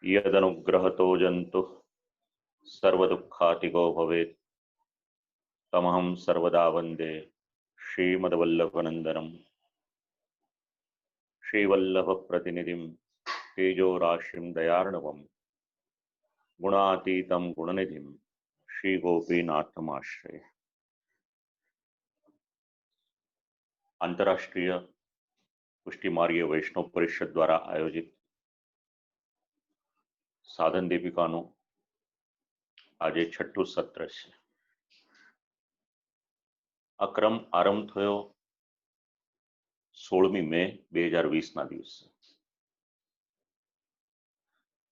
यदनुग्रहतो जन्तुः सर्वदुःखातिको भवेत् तमहं सर्वदा वन्दे श्रीमद्वल्लभनन्दनं श्रीवल्लभप्रतिनिधिं तेजोराशिं दयार्णवं गुणातीतं गुणनिधिं श्रीगोपीनाथमाश्रये। अंतर्राष्ट्रीय पुष्टि मार्गीय वैष्णव परिषद द्वारा आयोजित साधन दीपिकाનું આજે છઠ્ઠું સત્ર છે। આ ક્રમ આરંભ થયો 16મી મે 2020ના દિવસે।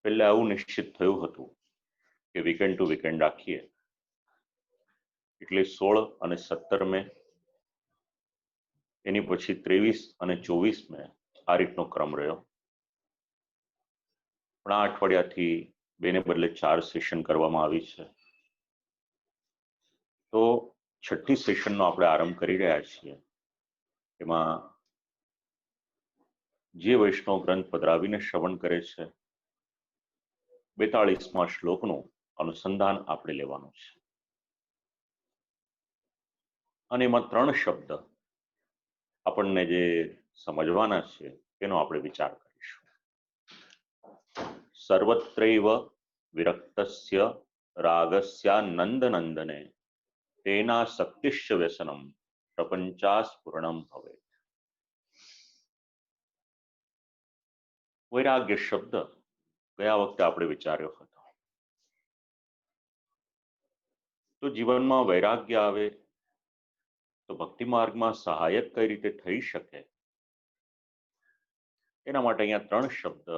પહેલા એવું નિશ્ચિત થયું હતું કે વીકેન્ડ ટુ વીકેન્ડ રાખીએ, એટલે 16 અને 17 મે, એની પછી 23 અને 24 મે આ રીતનો ક્રમ રહ્યો। પણ આ અઠવાડિયાથી 2 ને બદલે 4 સેશન કરવામાં આવી છે। તો છઠ્ઠી સેશનનો આપણે આરંભ કરી રહ્યા છીએ। એમાં જે વૈષ્ણવ ગ્રંથ પધરાવીને શ્રવણ કરે છે 42મા શ્લોકનું અનુસંધાન આપણે લેવાનું છે। અને એમાં 3 શબ્દ આપણને જે સમજવાના છે એનો આપણે વિચાર કરીશું। સર્વત્રૈવ વિરક્તસ્ય રાગસ્યાનંદનંદને તેના શક્તિશ્ચ વ્યસનમ પ્રપંચાસ્ફુરણમ ભવેત। વૈરાગ્ય શબ્દ ગયા વખતે આપણે વિચાર્યો હતો। તો જીવનમાં વૈરાગ્ય આવે તો ભક્તિ માર્ગમાં સહાયક કઈ રીતે થઈ શકે, એના માટે અહીંયા 3 શબ્દ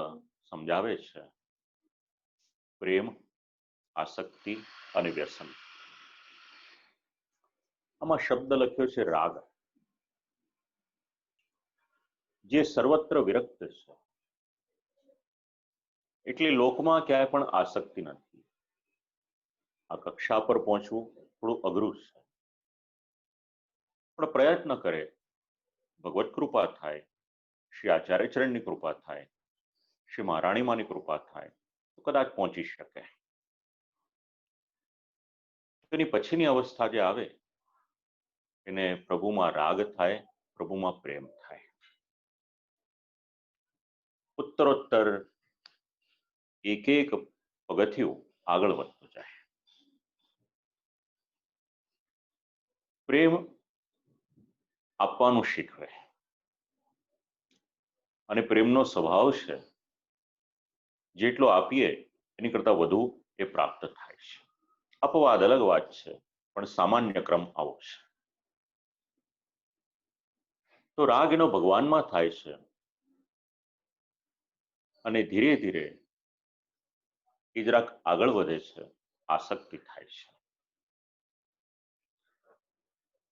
સમજાવે છે: પ્રેમ, આસક્તિ અને વ્યસન। આમાં શબ્દ લખ્યો છે રાગ, જે સર્વત્ર વિરક્ત છે, એટલે લોકમાં ક્યાંય પણ આસક્તિ નથી। આ કક્ષા પર પહોંચવું થોડું અઘરું છે, પણ પ્રયત્ન કરે, ભગવત કૃપા થાય, શ્રી આચાર્ય ચરણની કૃપા થાય, શ્રી મહારાણી માની કૃપા થાય તો કદાચ પહોંચી શકે। તેની પછીની અવસ્થા જે આવે એને પ્રભુમાં રાગ થાય, પ્રભુમાં પ્રેમ થાય। ઉત્તરોત્તર એક એક પગથિયું આગળ વધતું જાય। પ્રેમ આપવાનું શીખવે, અને પ્રેમનો સ્વભાવ છે જેટલો આપીએ એની કરતા વધુ એ પ્રાપ્ત થાય છે। અપવાદ અલગ વાત છે, પણ સામાન્ય ક્રમ આવો છે। તો રાગ એનો ભગવાનમાં થાય છે, અને ધીરે ધીરે એ જરાક આગળ વધે છે, આસક્તિ થાય છે।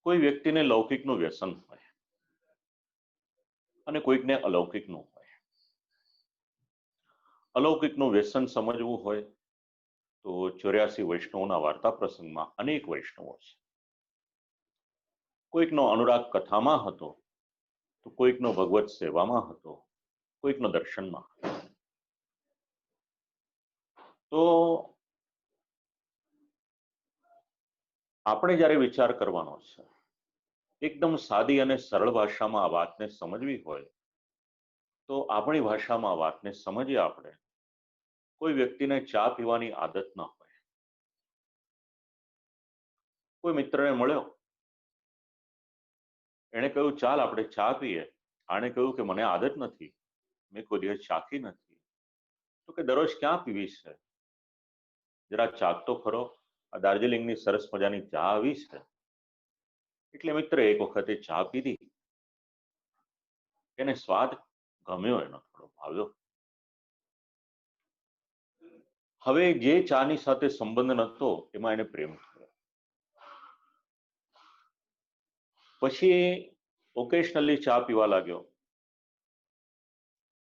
કોઈ વ્યક્તિને લૌકિકનું વ્યસન હોય અને કોઈકને અલૌકિકનું હોય। અલૌકિકનું વ્યસન સમજવું હોય તો 84 વૈષ્ણવોના વાર્તા પ્રસંગમાં અનેક વૈષ્ણવો છે। કોઈકનો અનુરાગ કથામાં હતો તો કોઈકનો ભગવત સેવામાં હતો, કોઈકનો દર્શનમાં હતો। તો આપણે જ્યારે વિચાર કરવાનો છે, એકદમ સાદી અને સરળ ભાષામાં આ વાતને સમજવી હોય તો આપણી ભાષામાં આ વાતને સમજીએ આપણે। કોઈ વ્યક્તિને ચા પીવાની આદત ન હોય, કોઈ મિત્રને મળ્યો, એણે કહ્યું ચાલ આપણે ચા પીએ, આણે કહ્યું કે મને આદત નથી, મેં કોઈ દિવસ ચાખી નથી। તો કે દરરોજ ક્યાં પીવી છે, જરા ચાખ તો ખરો, આ દાર્જિલિંગની સરસ મજાની ચા આવી છે। એટલે મિત્ર એક વખતે ચા પીધી, એને સ્વાદ ગમ્યો, એનો થોડો ભાવ્યો। હવે જે ચાની સાથે સંબંધ નહોતો એમાં એને પ્રેમ થયો। પછી ઓકેશનલી ચા પીવા લાગ્યો,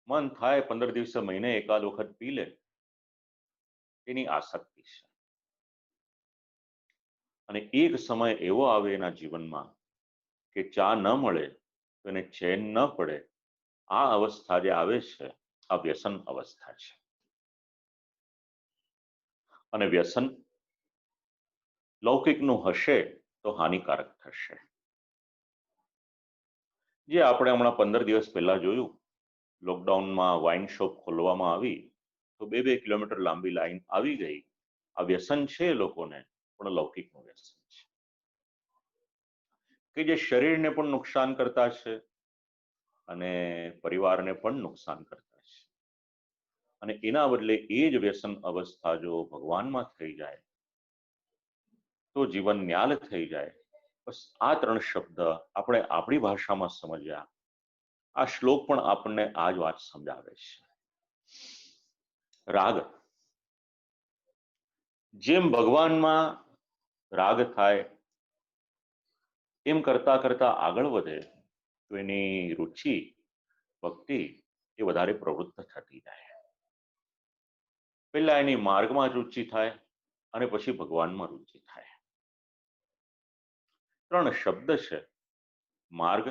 મન થાય 15 દિવસે મહિને એકાદ વખત પી લે, એની આસક્તિ છે। અને એક સમય એવો આવે એના જીવનમાં કે ચા ન મળે તો એને ચેન ન પડે। આ અવસ્થા જે આવે છે આ વ્યસન અવસ્થા છે। અને વ્યસન લૌકિકનું હશે તો હાનિકારક થશે. જે આપણે હમણાં 15 દિવસ પહેલા જોયું, લોકડાઉનમાં વાઇન શોપ ખોલવામાં આવી તો 2-2 કિલોમીટર લાંબી લાઈન આવી ગઈ. આ વ્યસન છે એ લોકોને, પણ લૌકિકનું વ્યસન છે કે જે શરીરને પણ નુકસાન કરતા છે અને પરિવારને પણ નુકસાન કરતા છે. અને એના બદલે એ જ વ્યસન અવસ્થા જો ભગવાનમાં થઈ જાય તો જીવન ન્યાલ થઈ જાય. બસ આ 3 શબ્દ આપણે આપણી ભાષામાં સમજ્યા. આ શ્લોક પણ આપણને આ જ વાત સમજાવે છે. રાગ, જેમ ભગવાનમાં રાગ થાય એમ કરતા કરતા આગળ વધે તો એની રુચિ ભક્તિ એ વધારે પ્રવૃત્ત થતી જાય. પહેલા એની માર્ગમાં રુચિ થાય અને પછી ભગવાનમાં રુચિ થાય. 3 શબ્દ છે: માર્ગ,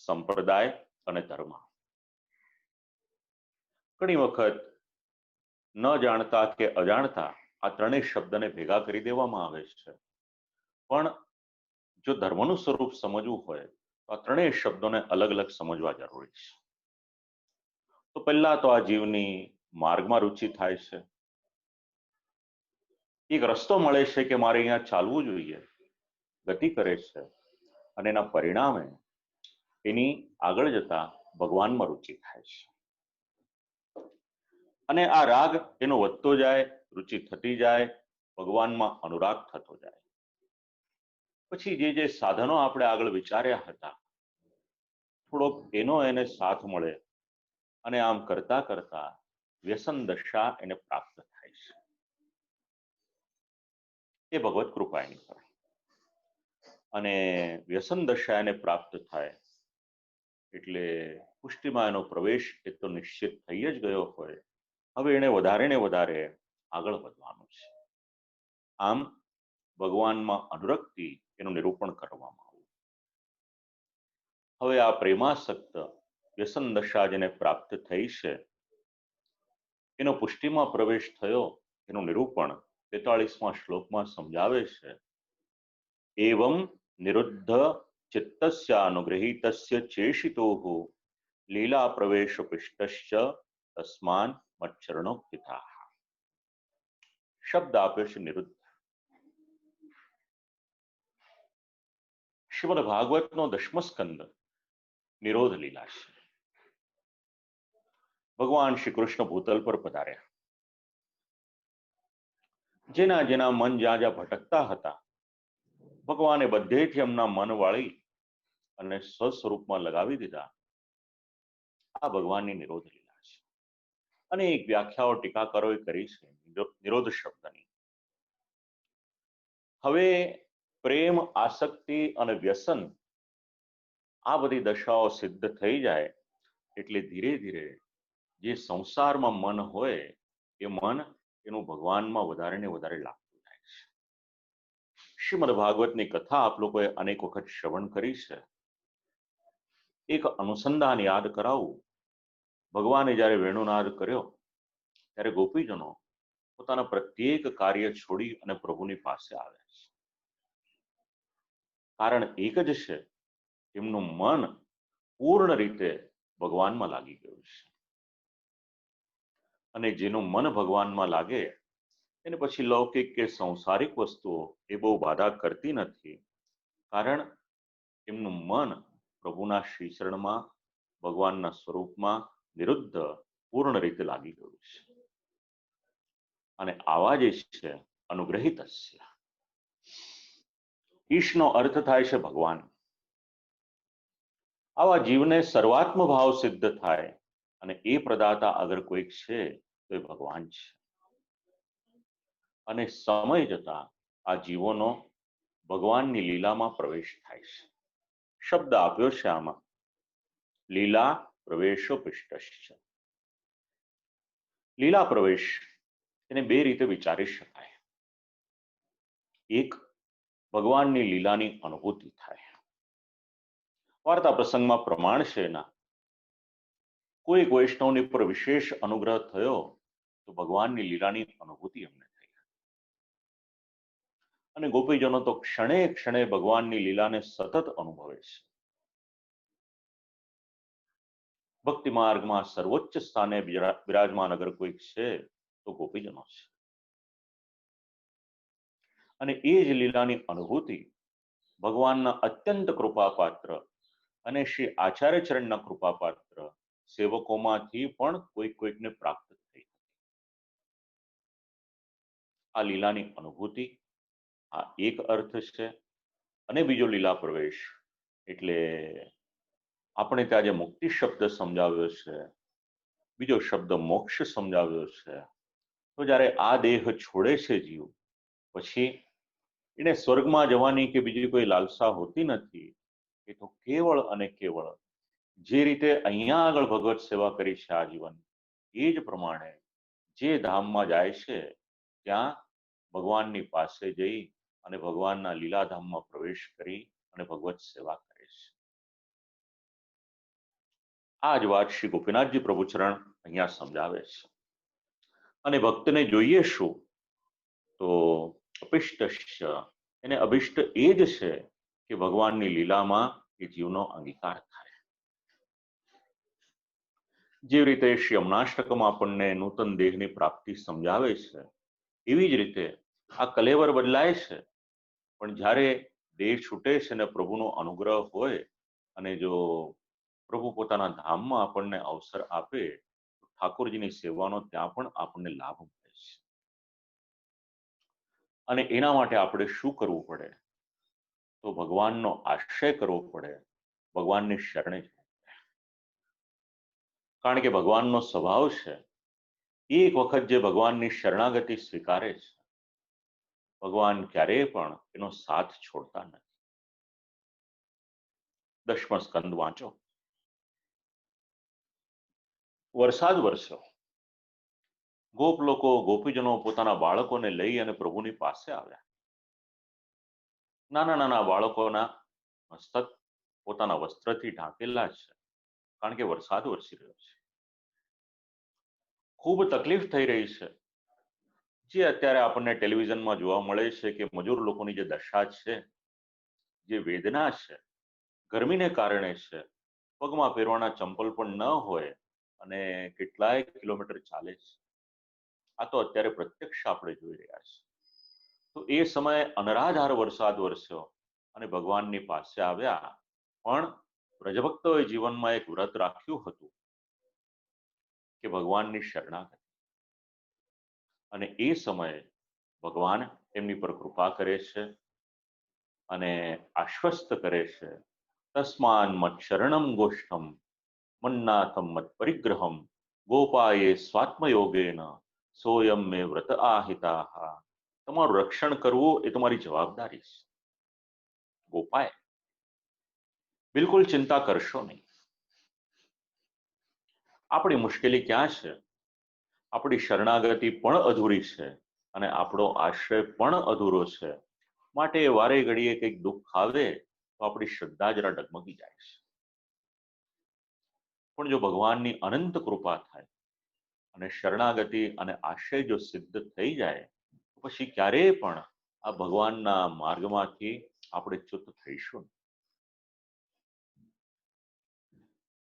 સંપ્રદાય અને ધર્મ. ઘણી વખત ન જાણતા કે અજાણતા આ ત્રણેય શબ્દને ભેગા કરી દેવામાં આવે છે. પણ જો ધર્મનું સ્વરૂપ સમજવું હોય તો આ ત્રણેય શબ્દોને અલગ અલગ સમજવા જરૂરી છે. તો પહેલા તો આ જીવની માર્ગમાં રુચિ થાય છે. એક રસ્તો મળે છે કે મારે અહીંયા ચાલવું જોઈએ, ગતિ કરે છે અને એના પરિણામે એની આગળ જતા ભગવાનમાં રુચિ થાય છે. અને આ રાગ એનો વધતો જાય, રુચિ થતી જાય, ભગવાનમાં અનુરાગ થતો જાય. પછી જે સાધનો આપણે આગળ વિચાર્યા હતા, થોડોક એનો એને સાથ મળે અને આમ કરતા કરતા વ્યસન દશા એને પ્રાપ્ત થાય છે. એ ભગવત કૃપા એની પર. અને વ્યસન દશા એને પ્રાપ્ત થાય એટલે પુષ્ટિમાં એનો પ્રવેશ એ તો નિશ્ચિત થઈ જ ગયો હોય. હવે એને વધારે ને વધારે આગળ વધવાનું છે. આમ ભગવાનમાં અનુરક્તિ એનું નિરૂપણ કરવામાં આવ્યું. હવે આ પ્રેમાસક્ત વ્યસન દશા જેને પ્રાપ્ત થઈ છે એનો પુષ્ટિમાં પ્રવેશ થયો એનું નિરૂપણ 43મા શ્લોકમાં સમજાવે છે. એવં નિરુદ્ધ ચિત્તસ્ય અનુગૃહીતસ્ય ચેષિતોઃ લીલા પ્રવેશ પિષ્ટસ્ય તસ્માન મચ્ચરણોક્તિથા. શબ્દ આપ્યો છે નિરુદ્ધ. શ્રીમદ ભાગવતનો 10મો સ્કંદ નિરોધ લીલા છે. ભગવાન શ્રી કૃષ્ણ ભૂતલ પર પધાર્યા. જેના જેના મન જ્યાં જ્યાં ભટકતા હતા ભગવાને બધેથી એમના મન વાળી અને સ્વસ્વરૂપમાં લગાવી દીધા. આ ભગવાનની નિરોધ લીલા છે. અનેક વ્યાખ્યાઓ ટીકાકારોએ કરી છે નિરોધ શબ્દની. હવે પ્રેમ, આસક્તિ અને વ્યસન આ બધી દશાઓ સિદ્ધ થઈ જાય એટલે ધીરે ધીરે જે સંસારમાં મન હોય એ મન એનું ભગવાનમાં વધારે ને વધારે લાગતું જાય છે. શ્રીમદ ભાગવતની કથા આપ લોકોએ અનેક વખત શ્રવણ કરી છે. એક અનુસંધાન યાદ કરાવું. ભગવાને જ્યારે વેણુનાદ કર્યો ત્યારે ગોપીજનો પોતાના પ્રત્યેક કાર્ય છોડી અને પ્રભુની પાસે આવ્યા છે. કારણ એક જ છે, એમનું મન પૂર્ણ રીતે ભગવાનમાં લાગી ગયું છે. અને જેનું મન ભગવાનમાં લાગે એને પછી લૌકિક કે સંસારિક વસ્તુઓ એ બહુ બાધા કરતી નથી. કારણ એમનું મન પ્રભુના શ્રીચરણમાં, ભગવાનના સ્વરૂપમાં નિરુદ્ધ પૂર્ણ રીતે લાગી ગયું છે. અને આવા જે છે અનુગ્રહિતસ્ય. ઈશનો અર્થ થાય છે ભગવાન. આવા જીવને સર્વાત્મ ભાવ સિદ્ધ થાય અને એ પ્રદાતા અગર કોઈક છે તો એ ભગવાન છે. અને સમય જતા આ જીવોનો ભગવાનની લીલામાં પ્રવેશ થાય છે. શબ્દ આપ્યો છે આમાં, લીલા પ્રવેશો પિષ્ટશ્ચ. લીલા પ્રવેશ એને બે રીતે વિચારી શકાય. એક, ભગવાનની લીલાની અનુભૂતિ થાય. વાર્તા પ્રસંગમાં પ્રમાણ છે એના. કોઈ વૈષ્ણવની પર વિશેષ અનુગ્રહ થયો તો ભગવાનની લીલાની અનુભૂતિ એમને થઈ. અને ગોપીજનો તો ક્ષણે ક્ષણે ભગવાનની લીલાને સતત અનુભવે છે. ભક્તિ માર્ગમાં સર્વોચ્ચ સ્થાને બિરાજમાન અગર કોઈ છે તો ગોપીજનો છે. અને એ જ લીલાની અનુભૂતિ ભગવાનના અત્યંત કૃપાપાત્ર અને શ્રી આચાર્ય ચરણના કૃપાપાત્ર સેવકોમાંથી પણ કોઈકને પ્રાપ્ત થઈ. આ લીલાની અનુભૂતિ આ એક અર્થ છે. અને બીજો લીલા પ્રવેશ એટલે આપણે ત્યાં જે મુક્તિ શબ્દ સમજાવ્યો છે, બીજો શબ્દ મોક્ષ સમજાવ્યો છે. તો જ્યારે આ દેહ છોડે છે જીવ, પછી એને સ્વર્ગમાં જવાની કે બીજી કોઈ લાલસા હોતી નથી. એ તો કેવળ અને કેવળ જે રીતે અહીંયા આગળ ભગવત સેવા કરી છે આજીવન, એ જ પ્રમાણે જે ધામમાં જાય છે ત્યાં ભગવાનની પાસે જઈ અને ભગવાનના લીલાધામમાં પ્રવેશ કરી અને ભગવત સેવા કરે છે. આ જ વાત શ્રી ગોપીનાથજી પ્રભુચરણ અહીંયા સમજાવે છે. અને ભક્તને જોઈએ શું? તો અપિષ્ટ, એને અભિષ્ટ એ જ છે કે ભગવાનની લીલામાં એ જીવનો અંગીકાર થાય. જે રીતે શ્રી અમનાષ્ટકમાં આપણને નૂતન દેહની પ્રાપ્તિ સમજાવે છે, એવી જ રીતે આ કલેવર બદલાય છે. પણ જ્યારે દેહ છૂટે છે ને પ્રભુનો અનુગ્રહ હોય અને જો પ્રભુ પોતાના ધામમાં આપણને અવસર આપે તો ઠાકોરજીની સેવાનો ત્યાં પણ આપણને લાભ મળે છે. અને એના માટે આપણે શું કરવું પડે? તો ભગવાનનો આશ્રય કરવો પડે, ભગવાનની શરણે જવું પડે. કારણ કે ભગવાનનો સ્વભાવ છે, એક વખત જે ભગવાનની શરણાગતિ સ્વીકારે છે, ભગવાન ક્યારેય પણ એનો સાથ છોડતા નથી. 10મો સ્કંદ વાંચો. વરસાદ વરસ્યો. ગોપ લોકો, ગોપીજનો પોતાના બાળકોને લઈ અને પ્રભુની પાસે આવ્યા. નાના નાના બાળકોના મસ્તક પોતાના વસ્ત્રથી ઢાંકેલા છે, કારણ કે વરસાદ વરસી રહ્યો છે. ખૂબ તકલીફ થઈ રહી છે. જે અત્યારે આપણને ટેલિવિઝનમાં જોવા મળે છે કે મજૂર લોકોની જે દશા છે, જે વેદના છે, ગરમીને કારણે છે, પગમાં પહેરવાના ચંપલ પણ ન હોય અને કેટલાય કિલોમીટર ચાલે છે. આ તો અત્યારે પ્રત્યક્ષ આપણે જોઈ રહ્યા છીએ. તો એ સમયે અનરાધાર વરસાદ વરસ્યો અને ભગવાનની પાસે આવ્યા. પણ વ્રજભક્તોએ જીવનમાં એક વ્રત રાખ્યું હતું કે ભગવાનની શરણાગતિ. અને એ સમયે ભગવાન એમની પર કૃપા કરે છે અને આશ્વસ્ત કરે છે. તસ્માન મત શરણમ ગોષ્ઠમ મન્નાથમ મત પરિગ્રહમ ગોપાયે સ્વાત્મયોગેન સોયમ મે વ્રત આહિતા. તમારું રક્ષણ કરવું એ તમારી જવાબદારી છે. ગોપાય, બિલકુલ ચિંતા કરશો નહીં. આપણી મુશ્કેલી ક્યાં છે? આપણી શરણાગતિ પણ અધૂરી છે અને આપણો આશ્રય પણ અધૂરો છે. માટે વારે ઘડીએ કંઈક દુઃખ આવે તો આપણી શ્રદ્ધા જરા ડગમગી જાય છે. પણ જો ભગવાનની અનંત કૃપા થાય અને શરણાગતિ અને આશ્રય જો સિદ્ધ થઈ જાય તો પછી ક્યારેય પણ આ ભગવાનના માર્ગમાંથી આપણે ચ્યુત થઈશું.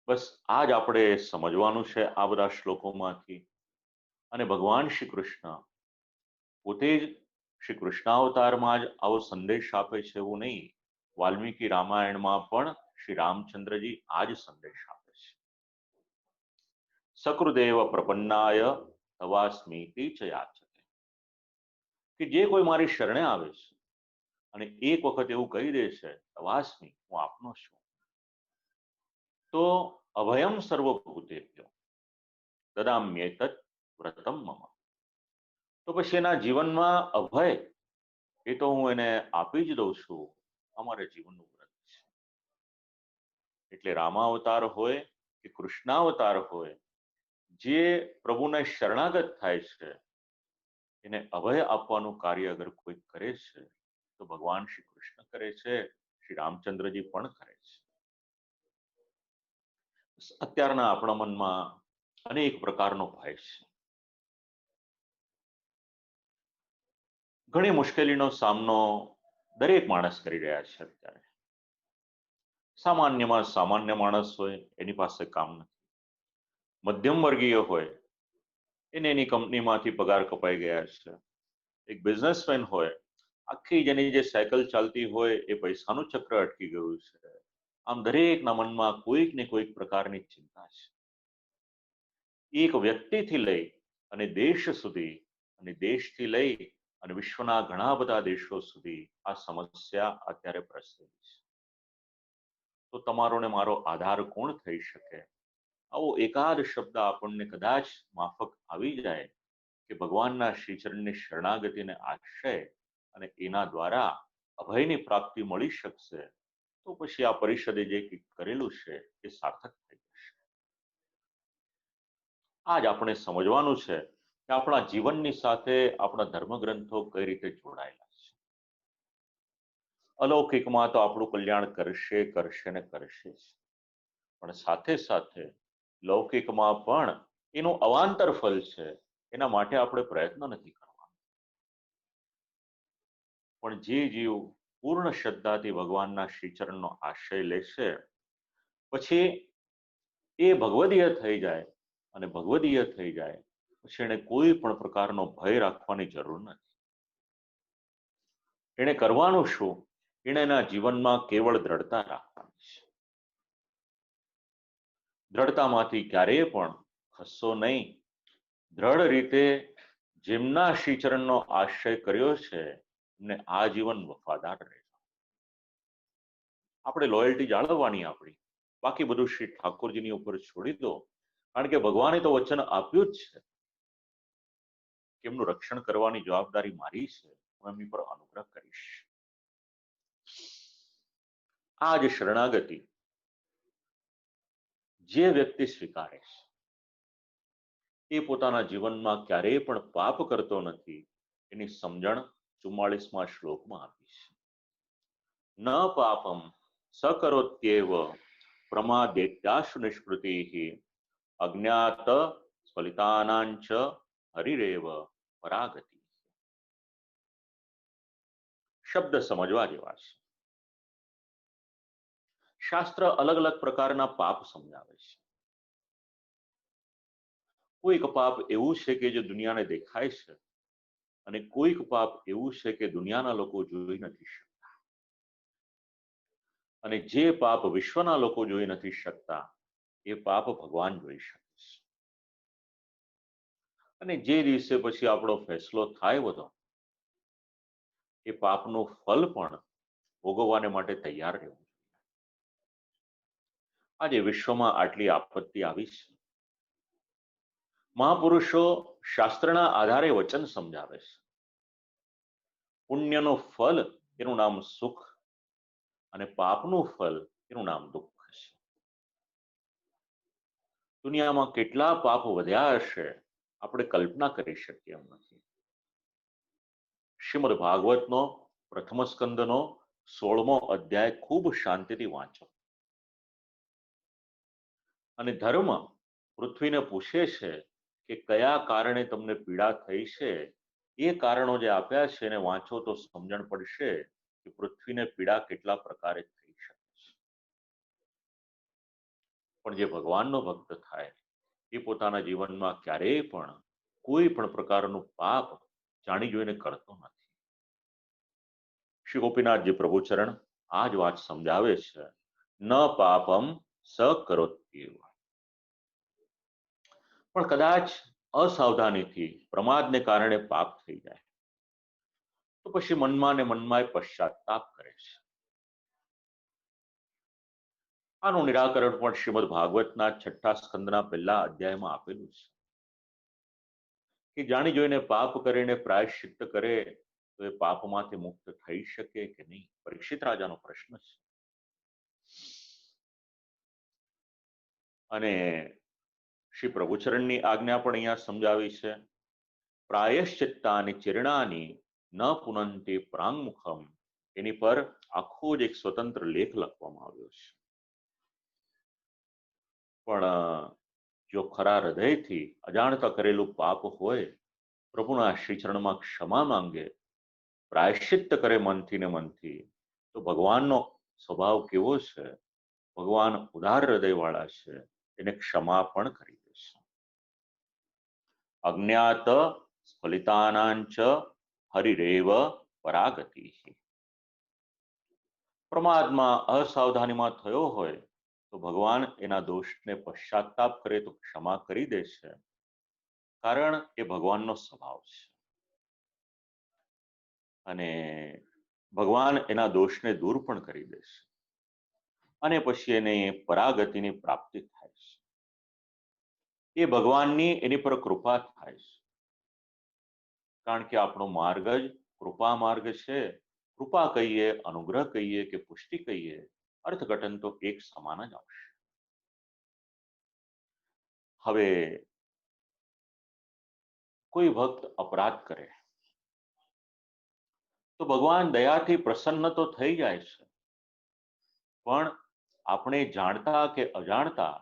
બસ આ જ આપણે સમજવાનું છે આ બધા શ્લોકોમાંથી. અને ભગવાન શ્રી કૃષ્ણ પોતે જ શ્રી કૃષ્ણાવતારમાં જ આવો સંદેશ આપે છે એવું નહીં. વાલ્મીકી રામાયણમાં પણ શ્રી રામચંદ્રજી આ જ સંદેશ આપે છે. સકૃદેવ પ્રપન્નાય તવાસ્મીતિ ચ યાચતે. કે જે કોઈ મારી શરણે આવે છે અને એક વખત એવું કહી દે છે તવાસ્મી, હું આપનો છું, તો અભયમ સર્વભૂતેભ્યો દદામ્યેતત વ્રતમ મમ. તો પછી એના જીવનમાં અભય એ તો હું એને આપી જ દઉં છું. અમારે જીવનનું વ્રત છે. એટલે રામાવતાર હોય કે કૃષ્ણાવતાર હોય, જે પ્રભુને શરણાગત થાય છે એને અભય આપવાનું કાર્ય અગર કોઈ કરે છે તો ભગવાન શ્રી કૃષ્ણ કરે છે, શ્રી રામચંદ્રજી પણ કરે છે. અત્યારના આપણા મનમાં અનેક પ્રકારનો ભય છે. ઘણી મુશ્કેલીનો સામનો દરેક માણસ કરી રહ્યા છે અત્યારે. સામાન્યમાં સામાન્ય માણસ હોય એની પાસે કામ નથી, મધ્યમ વર્ગીય હોય એને એની કંપનીમાંથી પગાર કપાઈ ગયા છે, એક બિઝનેસમેન હોય આખી જેની જે સાયકલ ચાલતી હોય એ પૈસાનું ચક્ર અટકી ગયું છે. આમ દરેકના મનમાં કોઈક ને કોઈક પ્રકારની ચિંતા છે. એક વ્યક્તિથી લઈ અને દેશ સુધી, અને દેશથી લઈ અને વિશ્વના ઘણા બધા દેશો સુધી આ સમસ્યા અત્યારે પ્રસરેલી છે. તો તમારો ને મારો આધાર કોણ થઈ શકે? આવો એકાદ શબ્દ આપણને કદાચ માફક આવી જાય કે ભગવાનના શ્રીચરણની શરણાગતિને આશ્રય અને એના દ્વારા અભયની પ્રાપ્તિ મળી શકશે, તો પછી આ પરિષદે જે કંઈક કરેલું છે એ સાર્થક થઈ જશે. આજ આપણે સમજવાનું છે કે આપણા જીવનની સાથે આપણા ધર્મગ્રંથો કઈ રીતે જોડાયેલા છે. અલૌકિકમાં તો આપણું કલ્યાણ કરશે કરશે ને કરશે જ, પણ સાથે સાથે લૌકિકમાં પણ એનું અવાંતર ફલ છે, એના માટે આપણે પ્રયત્ન નથી કરવા. પણ જે જીવ પૂર્ણ શ્રદ્ધાથી ભગવાનના શ્રીચરણનો આશ્રય લેશે પછી એ ભગવદીય થઈ જાય, અને ભગવદીય થઈ જાય પછી એને કોઈ પણ પ્રકારનો ભય રાખવાની જરૂર નથી. એને કરવાનું શું? એને એના જીવનમાં કેવળ દ્રઢતા રાખવાની છે. દ્રઢતામાંથી ક્યારેય પણ ખસશો નહીં. દ્રઢ રીતે જેમના શ્રીચરણનો આશ્રય કર્યો છે એમને આજીવન વફાદાર રહેજો. આપણે લોયલ્ટી જાળવવાની આપણી, બાકી બધું શ્રી ઠાકોરજીની ઉપર છોડી દો. કારણ કે ભગવાને તો વચન આપ્યું જ છે કે એમનું રક્ષણ કરવાની જવાબદારી મારી છે, હું એમની પર અનુગ્રહ કરીશ. આ જ શરણાગતિ જે વ્યક્તિ સ્વીકારે છે એ પોતાના જીવનમાં ક્યારેય પણ પાપ કરતો નથી, એની સમજણ 44મા શ્લોકમાં આપી છે. ન પાપમ સકરોત્યેવ પ્રમાદેત્યાશુ નિષ્કૃતિ અજ્ઞાત સ્ફલિતાનાંચ હરિરેવ પરાગતિ. શબ્દ સમજવા જેવા છે. શાસ્ત્ર અલગ અલગ પ્રકારના પાપ સમજાવે છે. કોઈક પાપ એવું છે કે જે દુનિયાને દેખાય છે, અને કોઈક પાપ એવું છે કે દુનિયાના લોકો જોઈ નથી શકતા. અને જે પાપ વિશ્વના લોકો જોઈ નથી શકતા એ પાપ ભગવાન જોઈ શકે છે. અને જે દિવસે પછી આપણો ફેસલો થાય બધો, એ પાપનું ફલ પણ ભોગવવાને માટે તૈયાર રહેવું. આજે વિશ્વમાં આટલી આપત્તિ આવી છે. મહાપુરુષો શાસ્ત્રના આધારે વચન સમજાવે છે. પુણ્યનું ફલ એનું નામ સુખ, અને પાપનું ફલ એનું નામ દુઃખ છે. દુનિયામાં કેટલા પાપ વધ્યા હશે આપણે કલ્પના કરી શકીએ એમ નથી. શ્રીમદ ભાગવતનો પ્રથમ સ્કંદનો 16મો અધ્યાય ખૂબ શાંતિથી વાંચો. અને ધર્મ પૃથ્વીને પૂછે છે કે કયા કારણે તમને પીડા થઈ છે. એ કારણો જે આપ્યા છે એને વાંચો તો સમજણ પડશે કે પૃથ્વીને પીડા કેટલા પ્રકારે થઈ શકે છે. પણ જે ભગવાનનો ભક્ત થાય એ પોતાના જીવનમાં ક્યારેય પણ કોઈ પણ પ્રકારનું પાપ જાણી જોઈને કરતો નથી. શ્રી ગોપીનાથજી પ્રભુચરણ આ જ વાત સમજાવે છે. ન પાપમ સ કરોત્યેવ. પણ કદાચ અસાવધાનીથી પ્રમાદને કારણે પાપ થઈ જાય તો પછી મનમાં ને મનમાં પશ્ચાતાપ કરે છે. આનું નિરાકરણ પણ શ્રીમદ ભાગવતના 6ઠા સ્કંદના 1લા અધ્યાયમાં આપેલું છે કે જાણી જોઈને પાપ કરીને પ્રાયશ્ચિત્ત કરે તો એ પાપમાંથી મુક્ત થઈ શકે કે નહીં? પરીક્ષિત રાજાનો પ્રશ્ન છે. અને શ્રી પ્રભુચરણની આજ્ઞા પણ અહીંયા સમજાવી છે. પ્રાયશ્ચિત્તાની ચિરણાની ન પુનંતિ પ્રાંગમુખમ. એની પર આખો જ એક સ્વતંત્ર લેખ લખવામાં આવ્યો છે. પણ જો ખરા હૃદયથી અજાણતા કરેલું પાપ હોય, પ્રભુના શ્રીચરણમાં ક્ષમા માંગે પ્રાયશ્ચિત્ત કરે મનથી ને મનથી, તો ભગવાનનો સ્વભાવ કેવો છે? ભગવાન ઉદાર હૃદયવાળા છે, એને ક્ષમા પણ કરી દેશે. અજ્ઞાત સ્ફલિતાનાંચ હરિરેવ પરાગતિ. પ્રમાદમાં અસાવધાનીમાં થયો હોય તો ભગવાન એના દોષને પશ્ચાતાપ કરે તો ક્ષમા કરી દે છે, કારણ એ ભગવાનનો સ્વભાવ છે. અને ભગવાન એના દોષને દૂર પણ કરી દેશે, અને પછી એને પરાગતિની પ્રાપ્તિ થાય છે. એ ભગવાનની એની પર કૃપા થાય છે, કારણ કે આપણો માર્ગ જ કૃપા માર્ગ છે. કૃપા કહીએ, અનુગ્રહ કહીએ કે પુષ્ટિ કહીએ, અર્થઘટન તો એક સમાન જ આવશે. હવે કોઈ ભક્ત અપરાધ કરે તો ભગવાન દયાથી પ્રસન્ન તો થઈ જાય છે, પણ આપણે જાણતા કે અજાણતા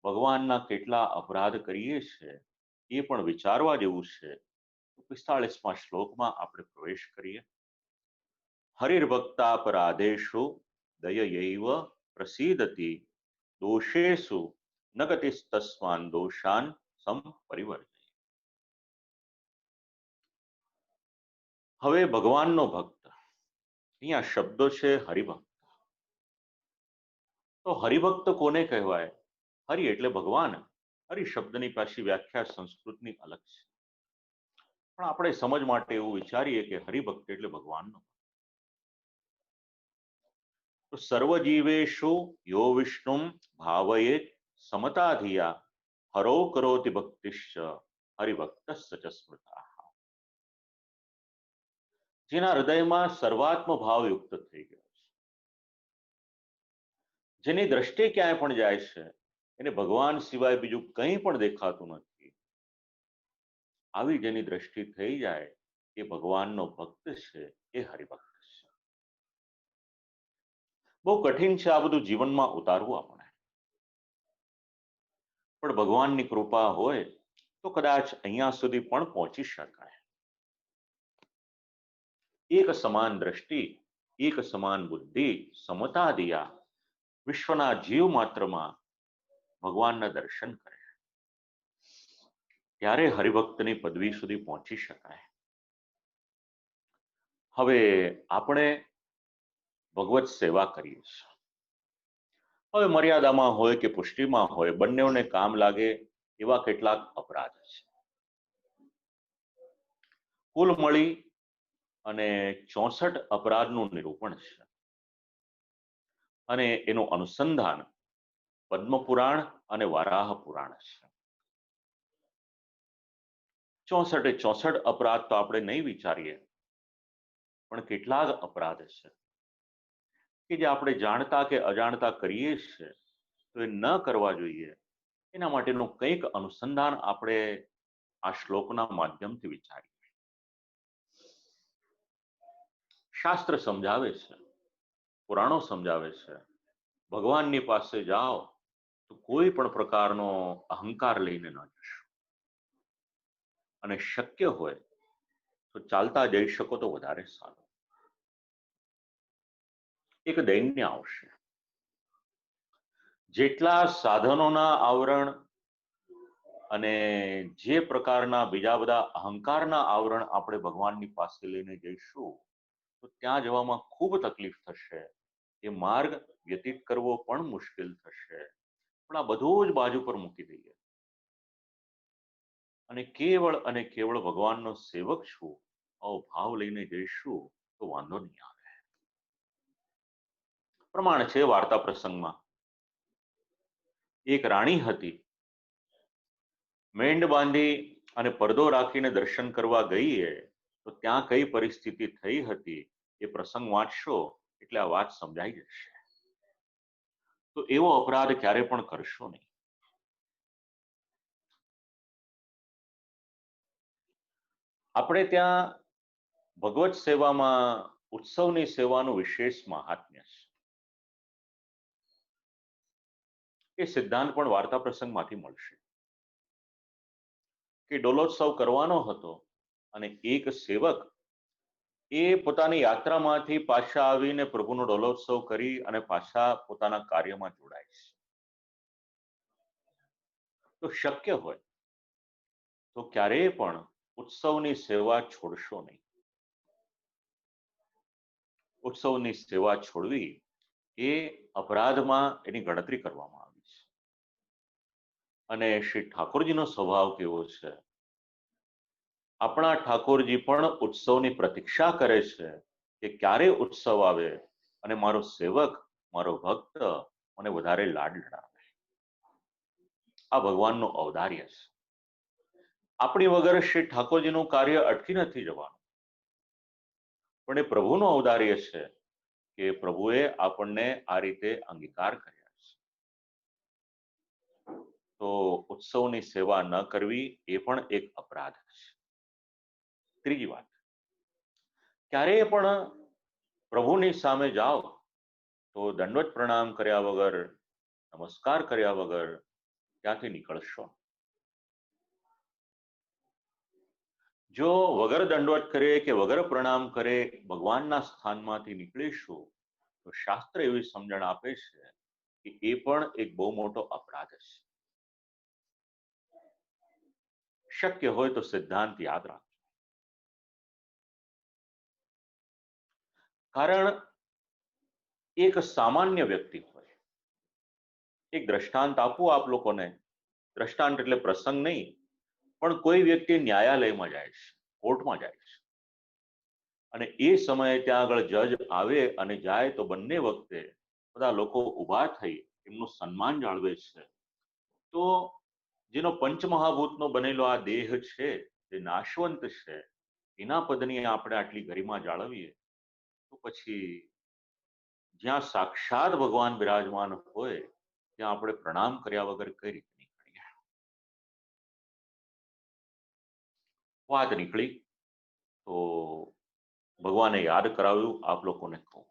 ભગવાનના કેટલા અપરાધ કરીએ છીએ એ પણ વિચારવા જેવું છે. 45મા શ્લોકમાં આપણે પ્રવેશ કરીએ. હરિર્ભક્તાપરાધેષુ દયયૈવ પ્રસીદતિ, દોષેષુ ન ગતિસ્તસ્માન દોષાન સંપરિવર્તયેત. હવે ભગવાનનો ભક્ત, અહીંયા શબ્દો છે હરિભક્ત. તો હરિભક્ત કોને કહેવાય? હરિ એટલે ભગવાન. હરિ શબ્દની પાછી વ્યાખ્યા સંસ્કૃતની અલગ છે, પણ આપણે સમજ માટે એવું વિચારીએ કે હરિભક્ત એટલે ભગવાનનો. તો સર્વજીવેષુ યો વિષ્ણુમ ભાવયેત સમતાધિયા હરો કરોતિ ભક્તિશ્ચ હરિભક્તસ્સ ચ સ્મૃતા. જેના હૃદયમાં સર્વાત્મ ભાવયુક્ત થઈ ગયો છે, જેની દ્રષ્ટિ ક્યાંય પણ જાય છે એને ભગવાન સિવાય બીજું કંઈ પણ દેખાતું નથી, આવી જેની દ્રષ્ટિ થઈ જાય એ ભગવાનનો ભક્ત છે, એ હરિભક્ત છે. બહુ કઠિન છે આ બધું જીવનમાં ઉતારવું આપણે, પણ ભગવાનની કૃપા હોય તો કદાચ અહીંયા સુધી પણ પહોંચી શકાય. એક સમાન દ્રષ્ટિ, એક સમાન બુદ્ધિ, સમતા દિયા, વિશ્વના જીવ માત્રમાં ભગવાનના દર્શન કરે, ત્યારે હરિભક્તની પદવી સુધી પહોંચી શકાય. હવે આપણે ભગવત સેવા કરીએ છીએ. હવે મર્યાદામાં હોય કે પુષ્ટિમાં હોય, બંનેઓને કામ લાગે એવા કેટલાક અપરાધ છે. કુલ મળી અને 64 અપરાધનું નિરૂપણ છે, અને એનું અનુસંધાન પદ્મપુરાણ અને વારાહ પુરાણ છે. 64 અપરાધ તો આપણે નહીં વિચારીએ, પણ કેટલા જ અપરાધ છે કે જે આપણે જાણતા કે અજાણતા કરીએ છીએ, તો એ ન કરવા જોઈએ. એના માટેનું કંઈક અનુસંધાન આપણે આ શ્લોકના માધ્યમથી વિચારીએ. શાસ્ત્ર સમજાવે છે, પુરાણો સમજાવે છે, ભગવાનની પાસે જાઓ તો કોઈ પણ પ્રકારનો અહંકાર લઈને ન જશો, અને શક્ય હોય તો ચાલતા જઈ શકો તો વધારે સારું. એક દૈન્ય આવશે, જેટલા સાધનોના આવરણ અને જે પ્રકારના બીજા બધા અહંકારના આવરણ આપણે ભગવાનની પાસે લઈને જઈશું, તો ત્યાં જવામાં ખૂબ તકલીફ થશે. એ માર્ગ વ્યતીત કરવો પણ મુશ્કેલ થશે. પણ આ બધું જ બાજુ પર મૂકી દઈએ અને કેવળ ભગવાનનો સેવક છું આવો ભાવ લઈને જઈશું તો વાંધો નહીં આવે. પ્રમાણ છે વાર્તા પ્રસંગમાં, એક રાણી હતી, મેંઢ બાંધી અને પડદો રાખીને દર્શન કરવા ગઈ તો ત્યાં કઈ પરિસ્થિતિ થઈ હતી એ પ્રસંગ વાંચશો એટલે આ વાત સમજાઈ જશે. તો એવો અપરાધ ક્યારે પણ કરશો નહીં. આપણે ત્યાં ભગવત સેવામાં ઉત્સવની સેવાનું વિશેષ મહાત્મ્ય છે. એ સિદ્ધાંત પણ વાર્તા પ્રસંગમાંથી મળશે કે ડોલોત્સવ કરવાનો હતો અને એક સેવક એ પોતાની યાત્રામાંથી પાછા આવીને પ્રભુનો ડોલોત્સવ કરી અને પાછા પોતાના કાર્યમાં જોડાય છે. તો શક્ય હોય તો ક્યારેય પણ ઉત્સવની સેવા છોડશો નહીં. ઉત્સવની સેવા છોડવી એ અપરાધમાં એની ગણતરી કરવામાં આવી છે. અને શ્રી ઠાકોરજીનો સ્વભાવ કેવો છે? આપણા ઠાકોરજી પણ ઉત્સવની પ્રતીક્ષા કરે છે કે ક્યારે ઉત્સવ આવે અને મારો સેવક, મારો ભક્ત મને વધારે લાડ લડાવે. આ ભગવાનનું ઔદાર્ય છે. આપણી વગર શ્રી ઠાકોરજીનું કાર્ય અટકી નથી જવાનું, પણ એ પ્રભુનું ઔદાર્ય છે કે પ્રભુએ આપણને આ રીતે અંગીકાર કર્યા છે. તો ઉત્સવની સેવા ન કરવી એ પણ એક અપરાધ છે. ત્રીજી વાત, ક્યારેય પણ પ્રભુની સામે જાઓ તો દંડવત પ્રણામ કર્યા વગર, નમસ્કાર કર્યા વગર ત્યાંથી નીકળશો. જો વગર દંડવત કરે કે વગર પ્રણામ કરે ભગવાનના સ્થાનમાંથી નીકળીશું તો શાસ્ત્ર એવી સમજણ આપે છે કે એ પણ એક બહુ મોટો અપરાધ છે. શક્ય હોય તો સિદ્ધાંત યાદ રાખજો. કારણ એક સામાન્ય વ્યક્તિ હોય, એક દ્રષ્ટાંત આપું આપ લોકોને. દ્રષ્ટાંત એટલે પ્રસંગ નહીં, પણ કોઈ વ્યક્તિ ન્યાયાલયમાં જાય છે, કોર્ટમાં જાય છે, અને એ સમયે ત્યાં આગળ જજ આવે અને જાય તો બંને વખતે બધા લોકો ઊભા થઈ એમનું સન્માન જાળવે છે. તો જેનો પંચમહાભૂતનો બનેલો આ દેહ છે, જે નાશવંત છે, એના પદની આપણે આટલી ગરિમા જાળવીએ તો પછી જ્યાં સાક્ષાત ભગવાન બિરાજમાન હોય ત્યાં આપણે પ્રણામ કર્યા વગર કઈ રીતે નીકળીએ? વાત નીકળી તો ભગવાને યાદ કરાવ્યું, આપ લોકોને કહું.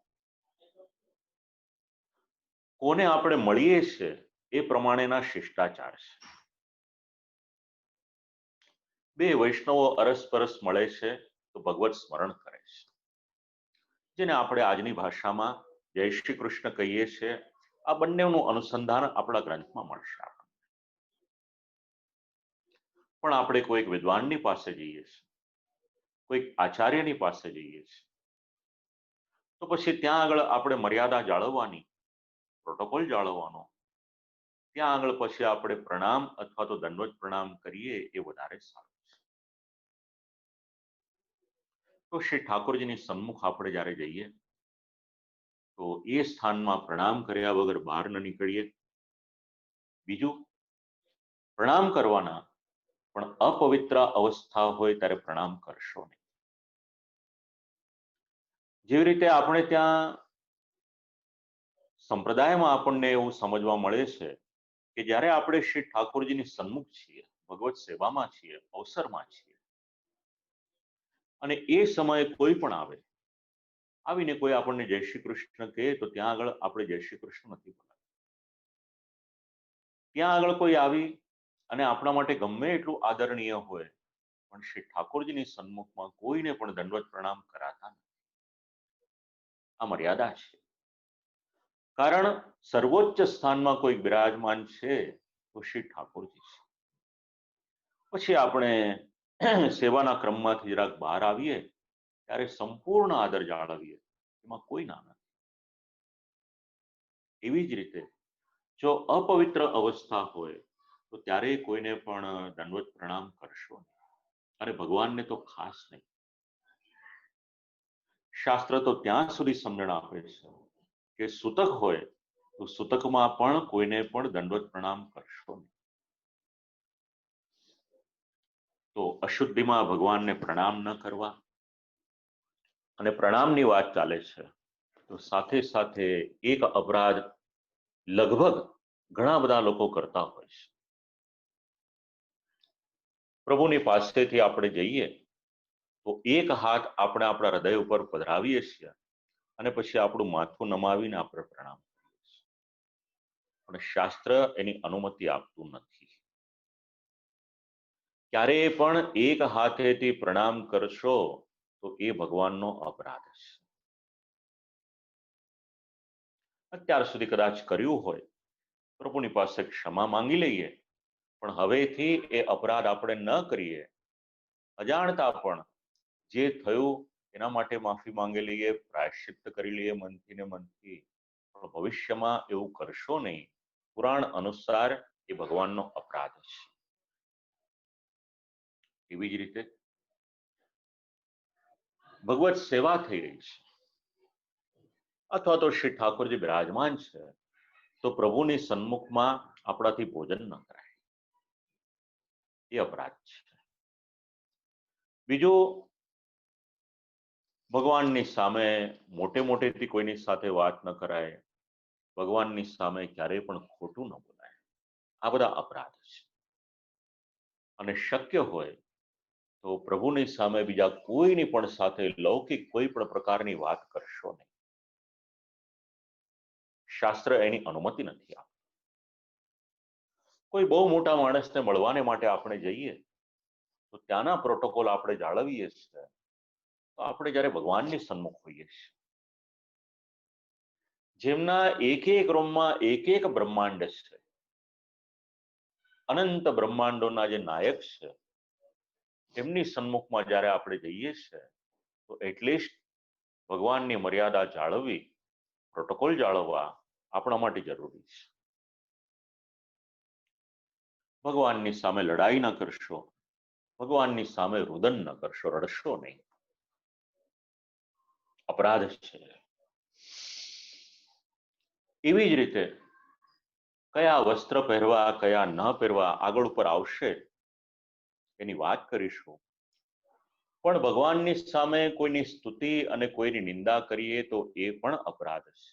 કોને આપણે મળીએ છીએ એ પ્રમાણેના શિષ્ટાચાર છે. બે વૈષ્ણવો અરસપરસ મળે છે તો ભગવત સ્મરણ કરે છે, જેને આપણે આજની ભાષામાં જય શ્રી કૃષ્ણ કહીએ છીએ. આ બંનેનું અનુસંધાન આપણા ગ્રંથમાં મળશે. પણ આપણે કોઈક વિદ્વાનની પાસે જઈએ છીએ, કોઈક આચાર્યની પાસે જઈએ છીએ, તો પછી ત્યાં આગળ આપણે મર્યાદા જાળવવાની, પ્રોટોકોલ જાળવવાનો. ત્યાં આગળ પછી આપણે પ્રણામ અથવા તો દંડવત પ્રણામ કરીએ એ વધારે સારું છે. તો શ્રી ઠાકોરજીની સન્મુખ આપણે જ્યારે જઈએ તો એ સ્થાનમાં પ્રણામ કર્યા વગર બહાર ન નીકળીએ. બીજું, પ્રણામ કરવાના, પણ અપવિત્ર અવસ્થા હોય ત્યારે પ્રણામ કરશો નહીં. જેવી રીતે આપણે ત્યાં સંપ્રદાયમાં આપણને એવું સમજવા મળે છે કે જ્યારે આપણે શ્રી ઠાકોરજીની સન્મુખ છીએ, ભગવત સેવામાં છીએ, અવસરમાં છીએ, અને એ સમયે કોઈ પણ આવે, આવીને કોઈ આપણને જય શ્રી કૃષ્ણ કહે તો ત્યાં આગળ આપણે જય શ્રી કૃષ્ણ નથી બોલતા. ત્યાં આગળ કોઈ આવી અને આપણા માટે ગમે એટલું આદરણીય હોય પણ શ્રી ઠાકોરજીની સન્મુખમાં કોઈને પણ દંડવત પ્રણામ કરાતા નથી. આ મર્યાદા છે. કારણ સર્વોચ્ચ સ્થાનમાં કોઈ બિરાજમાન છે તો શ્રી ઠાકોરજી છે. પછી આપણે સેવાના ક્રમમાંથી જરાક બહાર આવીએ ત્યારે સંપૂર્ણ આદર જાળવીએ, એમાં કોઈ ના નથી. એવી જ રીતે જો અપવિત્ર અવસ્થા હોય તો ત્યારે કોઈને પણ દંડવત પ્રણામ કરશો નહીં, અને ભગવાનને તો ખાસ નહીં. શાસ્ત્ર તો ત્યાં સુધી સમજણ આપે છે કે સૂતક હોય તો સૂતકમાં પણ કોઈને પણ દંડવત પ્રણામ કરશો નહીં. તો અશુદ્ધિમાં ભગવાનને પ્રણામ ન કરવા. અને પ્રણામની વાત ચાલે છે તો સાથે સાથે એક અપરાધ લગભગ ઘણા બધા લોકો કરતા હોય છે. પ્રભુની પાસેથી આપણે જઈએ તો એક હાથ આપણે આપણા હૃદય ઉપર પધરાવીએ છીએ અને પછી આપણું માથું નમાવીને આપણે પ્રણામ કરીએ છીએ. પણ શાસ્ત્ર એની અનુમતિ આપતું નથી. ક્યારેય પણ એક હાથેથી પ્રણામ કરશો તો એ ભગવાનનો અપરાધ છે. અત્યાર સુધી કદાચ કર્યું હોય, પ્રભુની પાસે ક્ષમા માંગી લઈએ, પણ હવેથી એ અપરાધ આપણે ન કરીએ. અજાણતા પણ જે થયું એના માટે માફી માંગી લઈએ, પ્રાયશ્ચિત્ત કરી લઈએ મનથી ને મનથી, પણ ભવિષ્યમાં એવું કરશો નહીં. પુરાણ અનુસાર એ ભગવાનનો અપરાધ છે. એવી જ રીતે ભગવત સેવા થઈ રહી છે, અથવા તો શ્રી ઠાકોરજી બિરાજમાન છે, તો પ્રભુની સન્મુખમાં આપણાથી ભોજન ન કરાય, એ અપરાધ છે. બીજું, ભગવાનની સામે મોટે મોટેથી કોઈની સાથે વાત ન કરાય, ભગવાનની સામે ક્યારેય પણ ખોટું ન બોલાય, આ બધા અપરાધ છે. અને શક્ય હોય તો પ્રભુની સામે બીજા કોઈની પણ સાથે લૌકિક કોઈ પણ પ્રકારની વાત કરશો નહીં. શાસ્ત્ર એની અનુમતિ નથી આપતું. કોઈ બહુ મોટા માણસને મળવાને માટે આપણે જઈએ તો ત્યાંના પ્રોટોકોલ આપણે જાળવીએ છીએ, તો આપણે જ્યારે ભગવાનની સન્મુખ હોઈએ છીએ, જેમના એક એક રૂમમાં એક એક બ્રહ્માંડ છે, અનંત બ્રહ્માંડોના જે નાયક છે, એમની સન્મુખમાં જ્યારે આપણે જઈએ છીએ, તો એટલીસ્ટ ભગવાનની મર્યાદા જાળવવી, પ્રોટોકોલ જાળવવા આપણા માટે જરૂરી છે. ભગવાનની સામે લડાઈ ન કરશો, ભગવાનની સામે રુદન ન કરશો, રડશો નહીં, અપરાધ છે. એવી જ રીતે કયા વસ્ત્ર પહેરવા કયા ન પહેરવા આગળ ઉપર આવશે, એની વાત કરીશું. પણ ભગવાનની સામે કોઈની સ્તુતિ અને કોઈની નિંદા કરીએ તો એ પણ અપરાધ છે.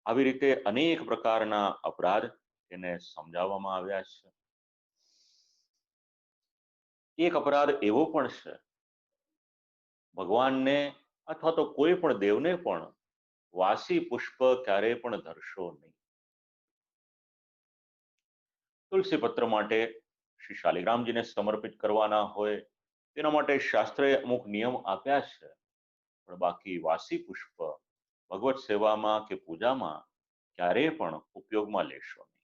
આવી રીતે અનેક પ્રકારના અપરાધ એને સમજાવવામાં આવ્યા છે. એક અપરાધ એવો પણ છે, ભગવાનને અથવા તો કોઈ પણ દેવને પણ વાસી પુષ્પ ક્યારેય પણ ધરશો નહીં. તુલસી પત્ર માટે શ્રી શાલિગ્રામજીને સમર્પિત કરવાના હોય, તેના માટે શાસ્ત્રએ અમુક નિયમ આપ્યા છે, પણ બાકી વાસી પુષ્પ ભગવત સેવામાં કે પૂજામાં ક્યારેય પણ ઉપયોગમાં લેશો નહીં.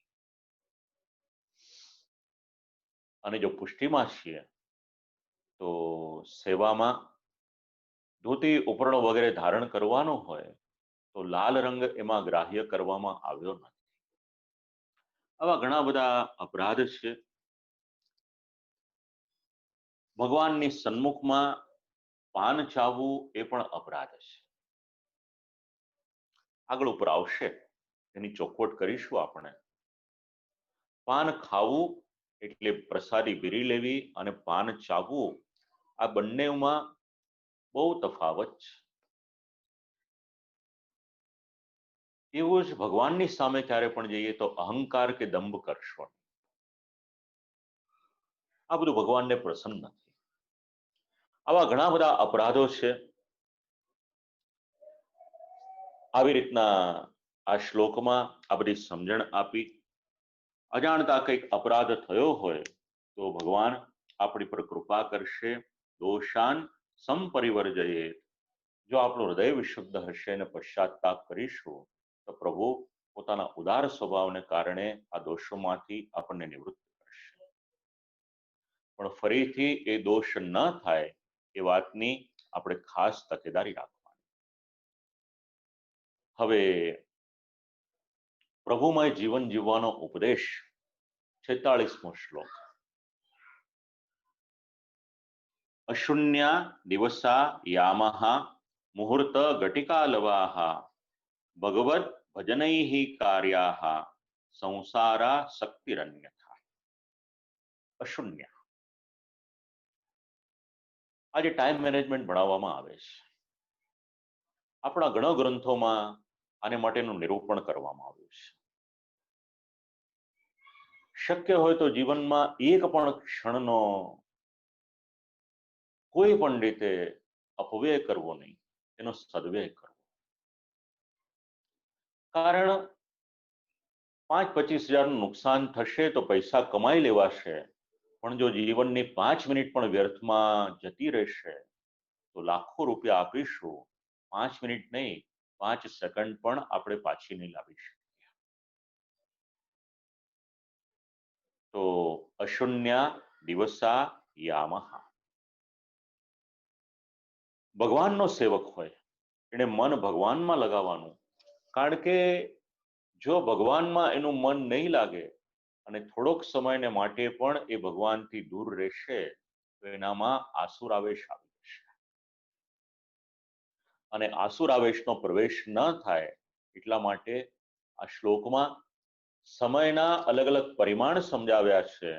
અને જો પુષ્ટિમાં છીએ તો સેવામાં ધોતી ઉપરણો વગેરે ધારણ કરવાનો હોય તો લાલ રંગ એમાં ગ્રાહ્ય કરવામાં આવ્યો નથી. આવા ઘણા બધા અપરાધ છે. ભગવાનની સન્મુખમાં પાન ચાવવું એ પણ અપરાધ છે. આગળ ઉપર આવશે, એની ચોખવટ કરીશું આપણે. પાન ખાવું એટલે પ્રસાદી બીરી લેવી, અને પાન ચાવવું, આ બંનેમાં બહુ તફાવત છે. એવું જ ભગવાનની સામે ક્યારે પણ જઈએ તો અહંકાર કે દંભ કરશો. આ બધું ભગવાનને પ્રસન્ન નથી. આવા ઘણા બધા અપરાધો છે. આવી રીતના આ શ્લોકમાં આ બધી સમજણ આપી. અજાણતા કંઈક અપરાધ થયો હોય તો ભગવાન આપણી પર કૃપા કરશે. દોષાન સંપરિવર્જયે. જો આપણું હૃદય વિશુદ્ધ હશે અને પશ્ચાતાપ કરીશું તો પ્રભુ પોતાના ઉદાર સ્વભાવને કારણે આ દોષોમાંથી આપણને નિવૃત્ત કરશે. પણ ફરીથી એ દોષ ન થાય એ વાતની આપણે ખાસ તકેદારી રાખવાની. હવે પ્રભુમય જીવન જીવવાનો ઉપદેશ, 46મો શ્લોક. અશુન્યા દિવસા યામઃ મુહૂર્ત ઘટિકાલવાહ ભગવદ ભજનૈઃ કાર્યાઃ સંસારા શક્તિરન્યથા. અશુન્ય. આજે ટાઈમ મેનેજમેન્ટ ભણાવવામાં આવે છે. આપણા ઘણા ગ્રંથોમાં આને માટેનું નિરૂપણ કરવામાં આવ્યું છે. શક્ય હોય તો જીવનમાં એક પણ ક્ષણનો કોઈ પણ રીતે અપવ્યય કરવો નહીં, એનો સદવ્યય કરવો. કારણ 5-25 હજારનું નુકસાન થશે તો પૈસા કમાઈ લેવાશે, પણ જો જીવનની 5 મિનિટ પણ વ્યર્થમાં જતી રહેશે તો લાખો રૂપિયા આપીશું, 5 મિનિટ નહીં, 5 સેકન્ડ પણ આપણે પાછી નહીં લાવી શકીએ. તો અશુન્યા દિવસા યામઃ. ભગવાનનો સેવક હોય એને મન ભગવાનમાં લગાવવાનું, કારણ કે જો ભગવાનમાં એનું મન નહીં લાગે અને થોડોક સમયને માટે પણ એ ભગવાનથી દૂર રહેશે તો એનામાં આસુરાવેશ આવી જશે. અને આસુરાવેશનો પ્રવેશ ન થાય એટલા માટે આ શ્લોકમાં સમયના અલગ અલગ પરિમાણ સમજાવ્યા છે.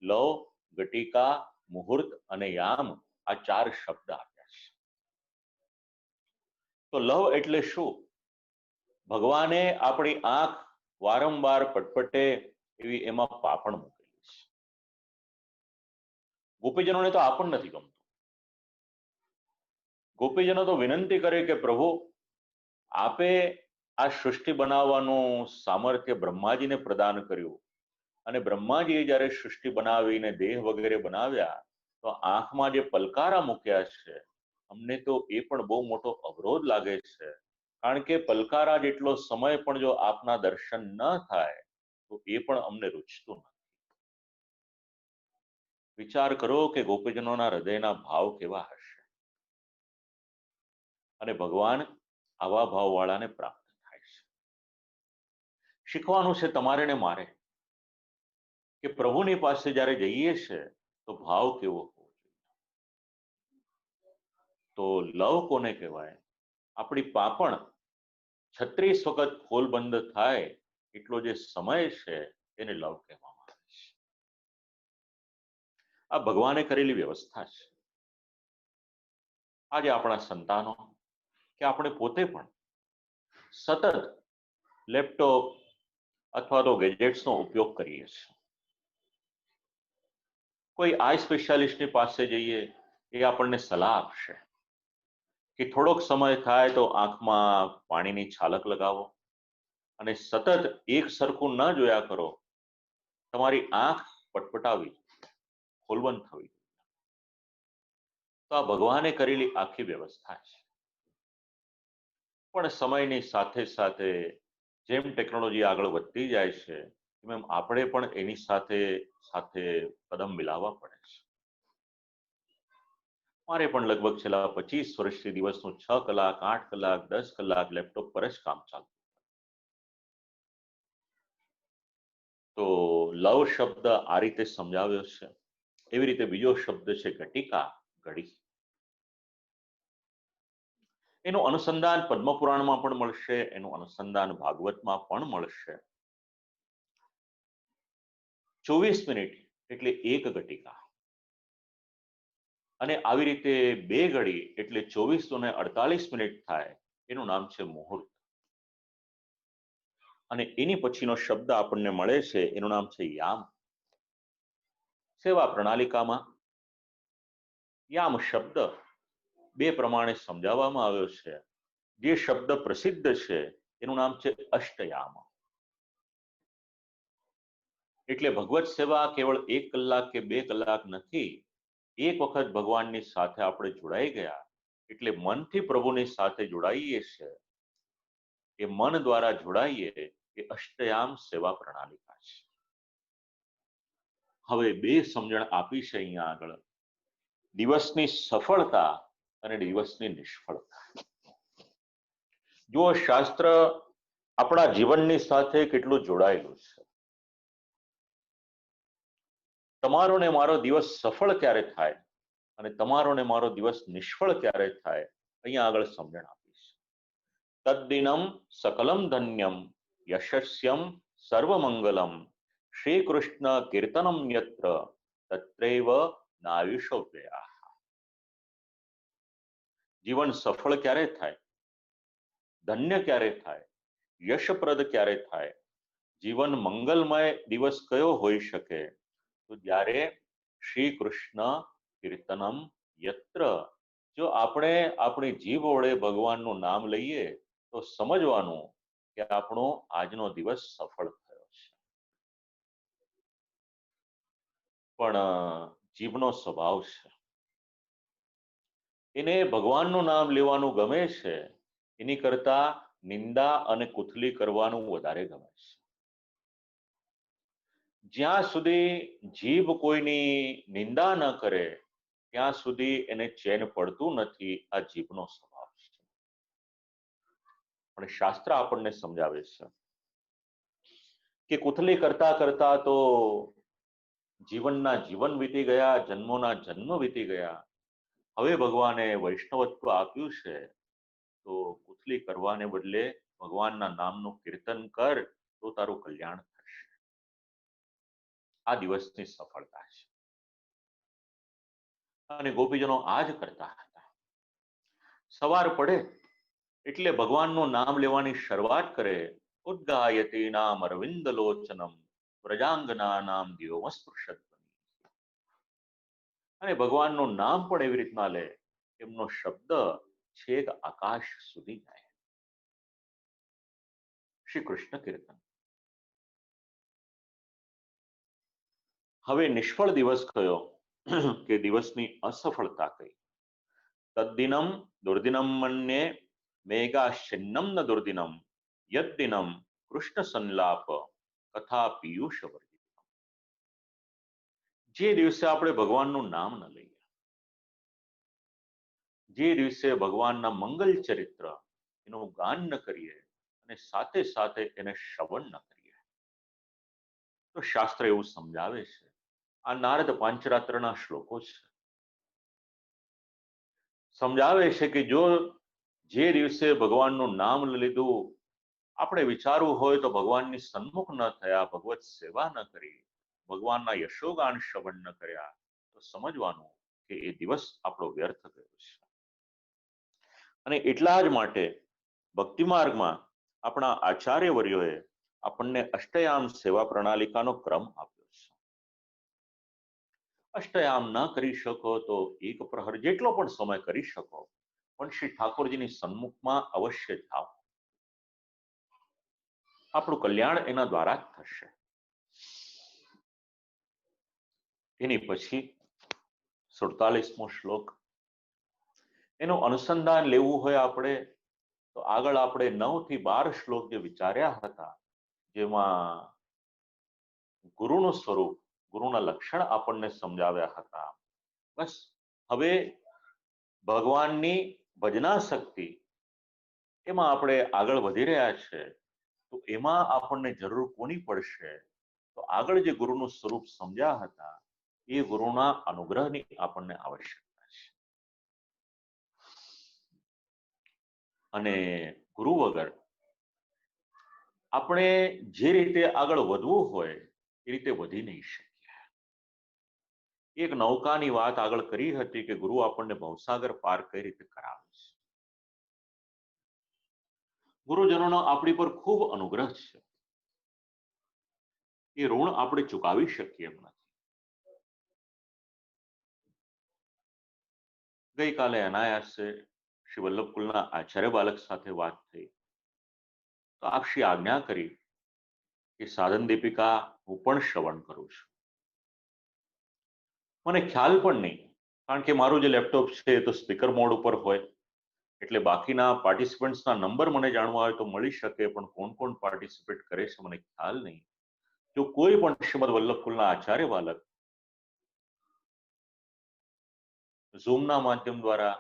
લવ, ગટિકા, મુહૂર્ત અને યામ, આ 4 શબ્દ આપ્યા છે. તો લવ એટલે શું? ભગવાને આપણી આંખ વારંવાર પટપટે એવી એમાં પાપણ મૂકેલી છે. ગોપીજનોને તો આ પણ નથી ગમતું. ગોપીજનો તો વિનંતી કરે કે પ્રભુ આપે આ સૃષ્ટિ બનાવવાનું સામર્થ્ય બ્રહ્માજીને પ્રદાન કર્યું, અને બ્રહ્માજીએ જ્યારે સૃષ્ટિ બનાવીને દેહ વગેરે બનાવ્યા તો આંખમાં જે પલકારા મૂક્યા છે અમને તો એ પણ બહુ મોટો અવરોધ લાગે છે, કારણ કે પલકારા જેટલો સમય પણ જો આપના દર્શન ન થાય તો એ પણ અમને રૂચતું નથી. વિચાર કરો કે ગોપીજનોના હૃદયના ભાવ કેવા હશે. અને ભગવાન આવા ભાવવાળાને પ્રાપ્ત થાય છે. શીખવાનું છે તમારે ને મારે કે પ્રભુની પાસે જ્યારે જઈએ છે તો ભાવ કેવો હોવો જોઈએ. તો લવ કોને કહેવાય? આપણી પાપણ 36 વખત ખોલબંધ થાય એટલો જે સમય છે એને લવ કહેવામાં આવે છે. આ ભગવાને કરેલી વ્યવસ્થા છે. આજે આપણા સંતાનો કે આપણે પોતે પણ સતત લેપટોપ અથવા તો ગેજેટ્સનો ઉપયોગ કરીએ છીએ. કોઈ આઈ સ્પેશિયાલિસ્ટની પાસે જઈએ એ આપણને સલાહ આપશે કે થોડોક સમય થાય તો આંખમાં પાણીની છાલક લગાવો અને સતત એક સરખું ન જોયા કરો. તમારી આંખ પટપટાવી, ખોલબંધ થવી. તો આ ભગવાને કરેલી આખી વ્યવસ્થા છે. પણ સમયની સાથે સાથે જેમ ટેકનોલોજી આગળ વધતી જાય છે એમ આપણે પણ એની સાથે સાથે કદમ મિલાવવા પડે છે. મારે પણ લગભગ છેલ્લા 25 વર્ષથી દિવસનું 6 કલાક, 8 કલાક, 10 કલાક લેપટોપ પર જ કામ ચાલતું. તો લવ શબ્દ આ રીતે સમજાવ્યો છે. એવી રીતે બીજો શબ્દ છે ઘટિકા, ઘડી. એનું અનુસંધાન પદ્મપુરાણમાં પણ મળશે, એનું અનુસંધાન ભાગવતમાં પણ મળશે. 24 મિનિટ એટલે એક ઘટિકા, અને આવી રીતે 2 ઘડી એટલે 24 અને 48 મિનિટ થાય, એનું નામ છે મુહૂર્ત. અને એની પછીનો શબ્દ આપણને મળે છે એનું નામ છે યામ. સેવા પ્રણાલિકામાં યામ શબ્દ 2 પ્રમાણે સમજાવવામાં આવ્યો છે. જે શબ્દ પ્રસિદ્ધ છે એનું નામ છે અષ્ટયામ. એટલે ભગવત સેવા કેવળ 1 કલાક કે 2 કલાક નથી. એક વખત ભગવાનની સાથે આપણે જોડાઈ ગયા એટલે મનથી પ્રભુની સાથે જોડાઈએ છે. એ મન દ્વારા જોડાઈએ એ અષ્ટયામ સેવા પ્રણાલિકા છે. હવે 2 સમજણ આપી છે અહીંયા આગળ. દિવસની સફળતા અને દિવસની નિષ્ફળતા. જો શાસ્ત્ર આપણા જીવનની સાથે કેટલું જોડાયેલું છે. તમારો ને મારો દિવસ સફળ ક્યારે થાય અને તમારો ને મારો દિવસ નિષ્ફળ ક્યારે થાય અહીંયા આગળ સમજણ આપી છે. તદ્દિનમ સકલમ ધન્યમ યશસ્યમ સર્વમંગલમ શ્રી કૃષ્ણ કીર્તનમ યત્ર તત્રૈવ નાયુષો વ્યયા. જીવન સફળ ક્યારે થાય, ધન્ય ક્યારે થાય, યશપ્રદ ક્યારે થાય, જીવન મંગલમય દિવસ કયો હોઈ શકે? તો જ્યારે શ્રી કૃષ્ણ કીર્તનમ યત્ર, જો આપણે આપણી જીભ વડે ભગવાનનું નામ લઈએ તો સમજવાનું કે આપણો આજનો દિવસ સફળ થયો છે. પણ જીભનો સ્વભાવ છે. એને ભગવાનનું નામ લેવાનું ગમે છે, એની કરતા નિંદા અને કુથલી કરવાનું વધારે ગમે છે. જ્યાં સુધી જીભ કોઈની નિંદા ન કરે ત્યાં સુધી એને ચેન પડતું નથી. આ જીભનો સ્વભાવ છે. પણ શાસ્ત્ર આપણને સમજાવે છે કે કુથલી કરતા કરતા તો જીવનના જીવન વીતી ગયા, જન્મોના જન્મ વીતી ગયા. હવે ભગવાને વૈષ્ણવત્વ આપ્યું છે, તો કુથલી કરવાને બદલે ભગવાનના નામનું કીર્તન કર, તો તારું કલ્યાણ થશે. આ દિવસની સફળતા છે. અને ગોપીજનો આ જ કરતા હતા. સવાર પડે એટલે ભગવાનનું નામ લેવાની શરૂઆત કરે. ઉદ્ગાયતી નામ અરવિંદ લોચનમ વ્રજાંગના નામ દિયોમસ્પૃશત. અને ભગવાનનું નામ પણ એવી રીતના લે, એમનો શબ્દ છેક આકાશ સુધી જાય. શ્રી કૃષ્ણ કીર્તન. હવે નિષ્ફળ દિવસ કયો કે દિવસની અસફળતા કઈ? તદ્દિનમ દુર્દિનમ મન્યે મેઘાશ્ચિન્નમ ન દુર્દિનમ યદ્દિનમ કૃષ્ણ સંલાપ કથા પિયુષ વર્જિત. જે દિવસે આપણે ભગવાનનું નામ ન લઈએ, જે દિવસે ભગવાનના મંગલ ચરિત્ર એનું ગાન ન કરીએ અને સાથે સાથે એને શ્રવણ ન કરીએ, તો શાસ્ત્ર એવું સમજાવે છે. આ નારદ પાંચરાત્રના શ્લોકો છે. સમજાવે છે કે જો જે દિવસે ભગવાનનું નામ લીધું, આપણે વિચારવું હોય તો ભગવાનની સન્મુખ ન થયા, ભગવત સેવા ન કરી, ભગવાનના યશોગાન શ્રવણ ન કર્યા, તો સમજવાનું કે એ દિવસ આપણો વ્યર્થ ગયો છે. અને એટલા જ માટે ભક્તિ માર્ગમાં આપણા આચાર્યવર્યોએ આપણને અષ્ટયામ સેવા પ્રણાલિકાનો ક્રમ આપ્યો છે. અષ્ટયામ ન કરી શકો તો એક પ્રહર જેટલો પણ સમય કરી શકો, પણ શ્રી ઠાકોરજીની સન્મુખમાં અવશ્ય જાઓ. આપણું કલ્યાણ એના દ્વારા જ થશે. એની પછી 47મો શ્લોક. એનું અનુસંધાન લેવું હોય આપણે તો આગળ આપણે 9 થી 12 શ્લોક જે વિચાર્યા હતા, જેમાં ગુરુનું સ્વરૂપ, ગુરુના લક્ષણ આપણને સમજાવ્યા હતા. બસ હવે ભગવાનની ભજના શક્તિ એમાં આપણે આગળ વધી રહ્યા છે. તો એમાં આપણને જરૂર કોની પડશે? તો આગળ જે ગુરુનું સ્વરૂપ સમજ્યા હતા, એ ગુરુના અનુગ્રહની આપણને આવશ્યકતા છે. અને ગુરુ વગર આપણે જે રીતે આગળ વધવું હોય એ રીતે વધી નહીં શકીએ. એક નૌકાની વાત આગળ કરી હતી કે ગુરુ આપણને ભવસાગર પાર કઈ રીતે કરાવે છે. ગુરુજનોનો આપણી પર ખૂબ અનુગ્રહ છે. એ ઋણ આપણે ચૂકાવી શકીએ એમ નથી. ગઈકાલે અનાયાસે શ્રી વલ્લભકુલના આચાર્ય બાલક સાથે વાત થઈ, તો આપ શ્રી આજ્ઞા કરી કે સાધન દીપિકા હું પણ શ્રવણ કરું છું. મને ખ્યાલ પણ નહીં, કારણ કે મારું જે લેપટોપ છે એ તો સ્પીકર મોડ ઉપર હોય, એટલે બાકીના પાર્ટિસિપન્ટ્સના નંબર મને જાણવા હોય તો મળી શકે, પણ કોણ કોણ પાર્ટિસિપેટ કરે છે મને ખ્યાલ નહીં. જો કોઈ પણ શ્રીમદ વલ્લભકુલના આચાર્ય બાલક ઝૂમના માધ્યમ દ્વારા,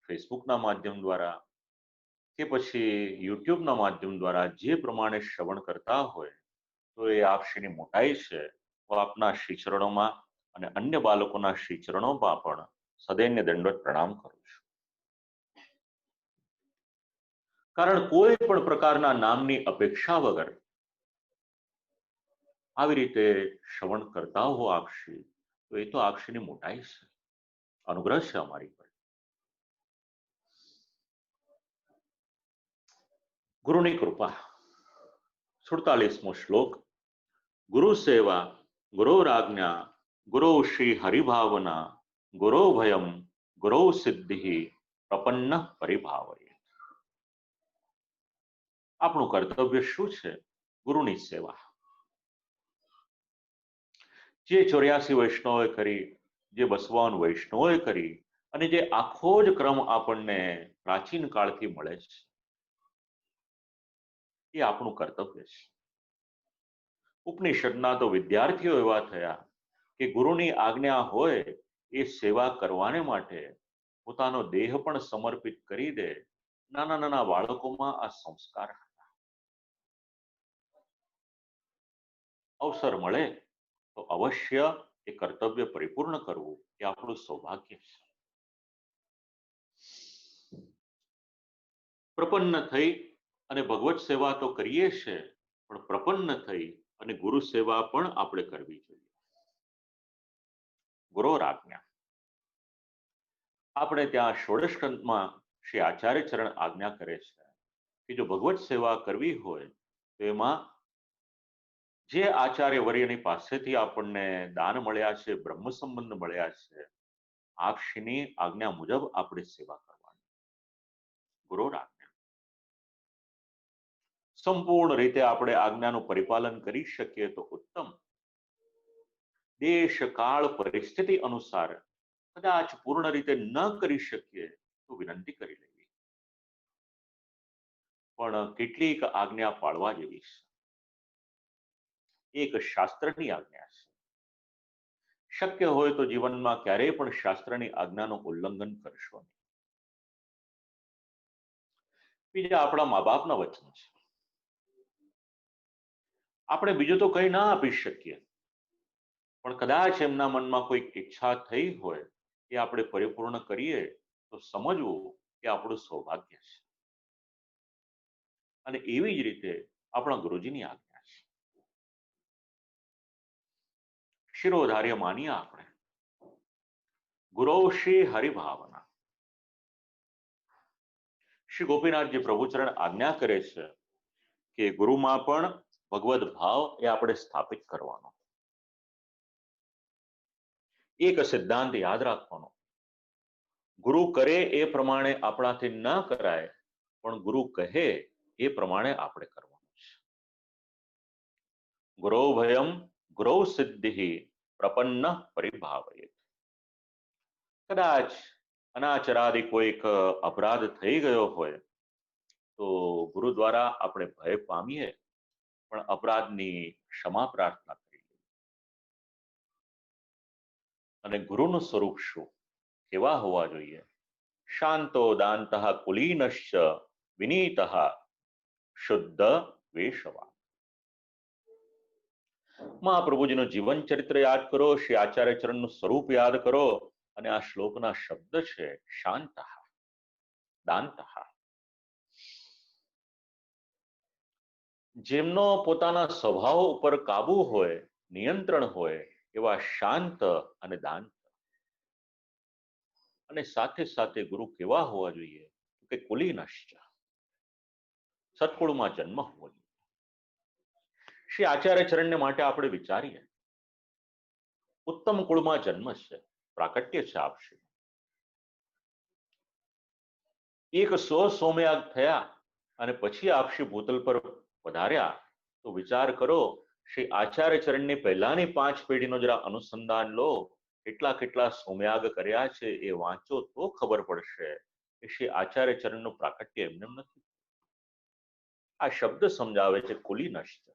ફેસબુકના માધ્યમ દ્વારા કે પછી યુટ્યુબના માધ્યમ દ્વારા જે પ્રમાણે શ્રવણ કરતા હોય, તો એ આપશ્રીની મોટાઈ છે. હું આપના શ્રીચરણોમાં અને અન્ય બાળકોના શ્રીચરણોમાં પણ સદૈન્ય દંડવત પ્રણામ કરું છું. કારણ કોઈ પણ પ્રકારના નામની અપેક્ષા વગર આવી રીતે શ્રવણ કરતા હો આપશ્રી, તો એ તો આપશ્રીની મોટાઈ છે, અનુગ્રહ છે અમારી પર. ગુરુની કૃપા. 47મો શ્લોક. ગુરુ સેવા, ગુરોરાજ્ઞા, ગુરો શ્રી હરિભાવના, ગુરો ભયમ, ગુરો સિદ્ધિ, પ્રપન્ન પરિભાવયે. આપણું કર્તવ્ય શું છે? ગુરુની સેવા. જે 84 વૈષ્ણવોએ કરી, જે 52 વૈષ્ણવોએ કરી, અને જે આખો જ ક્રમ આપણને પ્રાચીન કાળથી મળે છે, એ આપણું કર્તવ્ય છે. ઉપનિષદના તો વિદ્યાર્થીઓ એવા થયા કે ગુરુની આજ્ઞા હોય એ સેવા કરવાને માટે પોતાનો દેહ પણ સમર્પિત કરી દે. નાના નાના બાળકોમાં આ સંસ્કાર હતા. અવસર મળે તો અવશ્ય એ કર્તવ્ય પરિપૂર્ણ કરવું એ આપણું સૌભાગ્ય છે. પ્રપન્ન થઈ અને ભગવત સેવા તો કરીએ છે, પણ પ્રપન્ન થઈ અને ગુરુ સેવા પણ આપણે કરવી જોઈએ. ગુરોરાજ્ઞા. આપણે ત્યાં ષોડશ ગ્રંથમાં શ્રી આચાર્ય ચરણ આજ્ઞા કરે છે કે જો ભગવત સેવા કરવી હોય તો એમાં જે આચાર્ય વર્યની પાસેથી આપણને દાન મળ્યા છે, બ્રહ્મ સંબંધ મળ્યા છે, આપશ્રીની આજ્ઞા મુજબ આપણે સેવા કરવાની. ગુરોરાજ્ઞા. સંપૂર્ણ રીતે આપણે આજ્ઞાનું પરિપાલન કરી શકીએ તો ઉત્તમ. દેશ કાળ પરિસ્થિતિ અનુસાર કદાચ પૂર્ણ રીતે ન કરી શકીએ તો વિનંતી કરી લેવી. પણ કેટલીક આજ્ઞા પાળવા જેવી છે. એક શાસ્ત્રની આજ્ઞા છે. શક્ય હોય તો જીવનમાં ક્યારેય પણ શાસ્ત્રની આજ્ઞાનું ઉલ્લંઘન કરશો નહીં. બીજા આપણા મા બાપના વચન છે. આપણે બીજું તો કંઈ ના આપી શકીએ, પણ કદાચ એમના મનમાં કોઈ ઈચ્છા થઈ હોય એ આપણે પરિપૂર્ણ કરીએ તો સમજવું કે આપણું સૌભાગ્ય છે. અને એવી જ રીતે આપણા ગુરુજીની આજ્ઞા છે. શિરોધાર્ય માનીએ આપણે. ગુરૌશ્રી હરિભાવના. શ્રી ગોપીનાથજી પ્રભુચરણ આજ્ઞા કરે છે કે ગુરુમાં પણ ભગવદ ભાવ એ આપણે સ્થાપિત કરવાનો. એક સિદ્ધાંત યાદ રાખવાનો. ગુરુ કરે એ પ્રમાણે આપણાથી ન કરાય, પણ ગુરુ કહે એ પ્રમાણે આપણે કરવાનું છે. ગુરૌ ભયમ ગુરૌ સિદ્ધિ પ્રપન્ન પરિભાવયેત. કદાચ અનાચરાદી કોઈક અપરાધ થઈ ગયો હોય તો ગુરુ દ્વારા આપણે ભય પામીએ, પણ અપરાધની ક્ષમા પ્રાર્થના કરી. અને ગુરુનું સ્વરૂપ શું, કેવા હોવા જોઈએ? શાંતો દાંતઃ કુલીનશ્ચ વિનીતઃ શુદ્ધ વેશવાન. મહાપ્રભુજીનું જીવન ચરિત્ર યાદ કરો, શ્રી આચાર્ય ચરણનું સ્વરૂપ યાદ કરો, અને આ શ્લોકના શબ્દ છે શાંત દાંત. જેમનો પોતાના સ્વભાવ ઉપર કાબુ હોય, નિયંત્રણ હોય, એવા શાંત અને દાંત. અને સાથે સાથે ગુરુ કેવા હોવા જોઈએ કે કુલીનશ્ચ, સત્કુળમાં જન્મ હોવો જોઈએ. શ્રી આચાર્ય ચરણને માટે આપણે વિચારીએ, ઉત્તમ કુળમાં જન્મ છે, પ્રાકટ્ય છે આપશ્રી. એક સોમયાગ થયા અને પછી આપશ્રી ભૂતલ પર પધાર્યા, તો વિચાર કરો, શ્રી આચાર્ય ચરણની પહેલાની 5 પેઢીનો જરા અનુસંધાન લો. કેટલા કેટલા સોમયાગ કર્યા છે એ વાંચો તો ખબર પડશે કે શ્રી આચાર્ય ચરણનું પ્રાકટ્ય એમને નથી. આ શબ્દ સમજાવે છે કુલીનશ્ચ.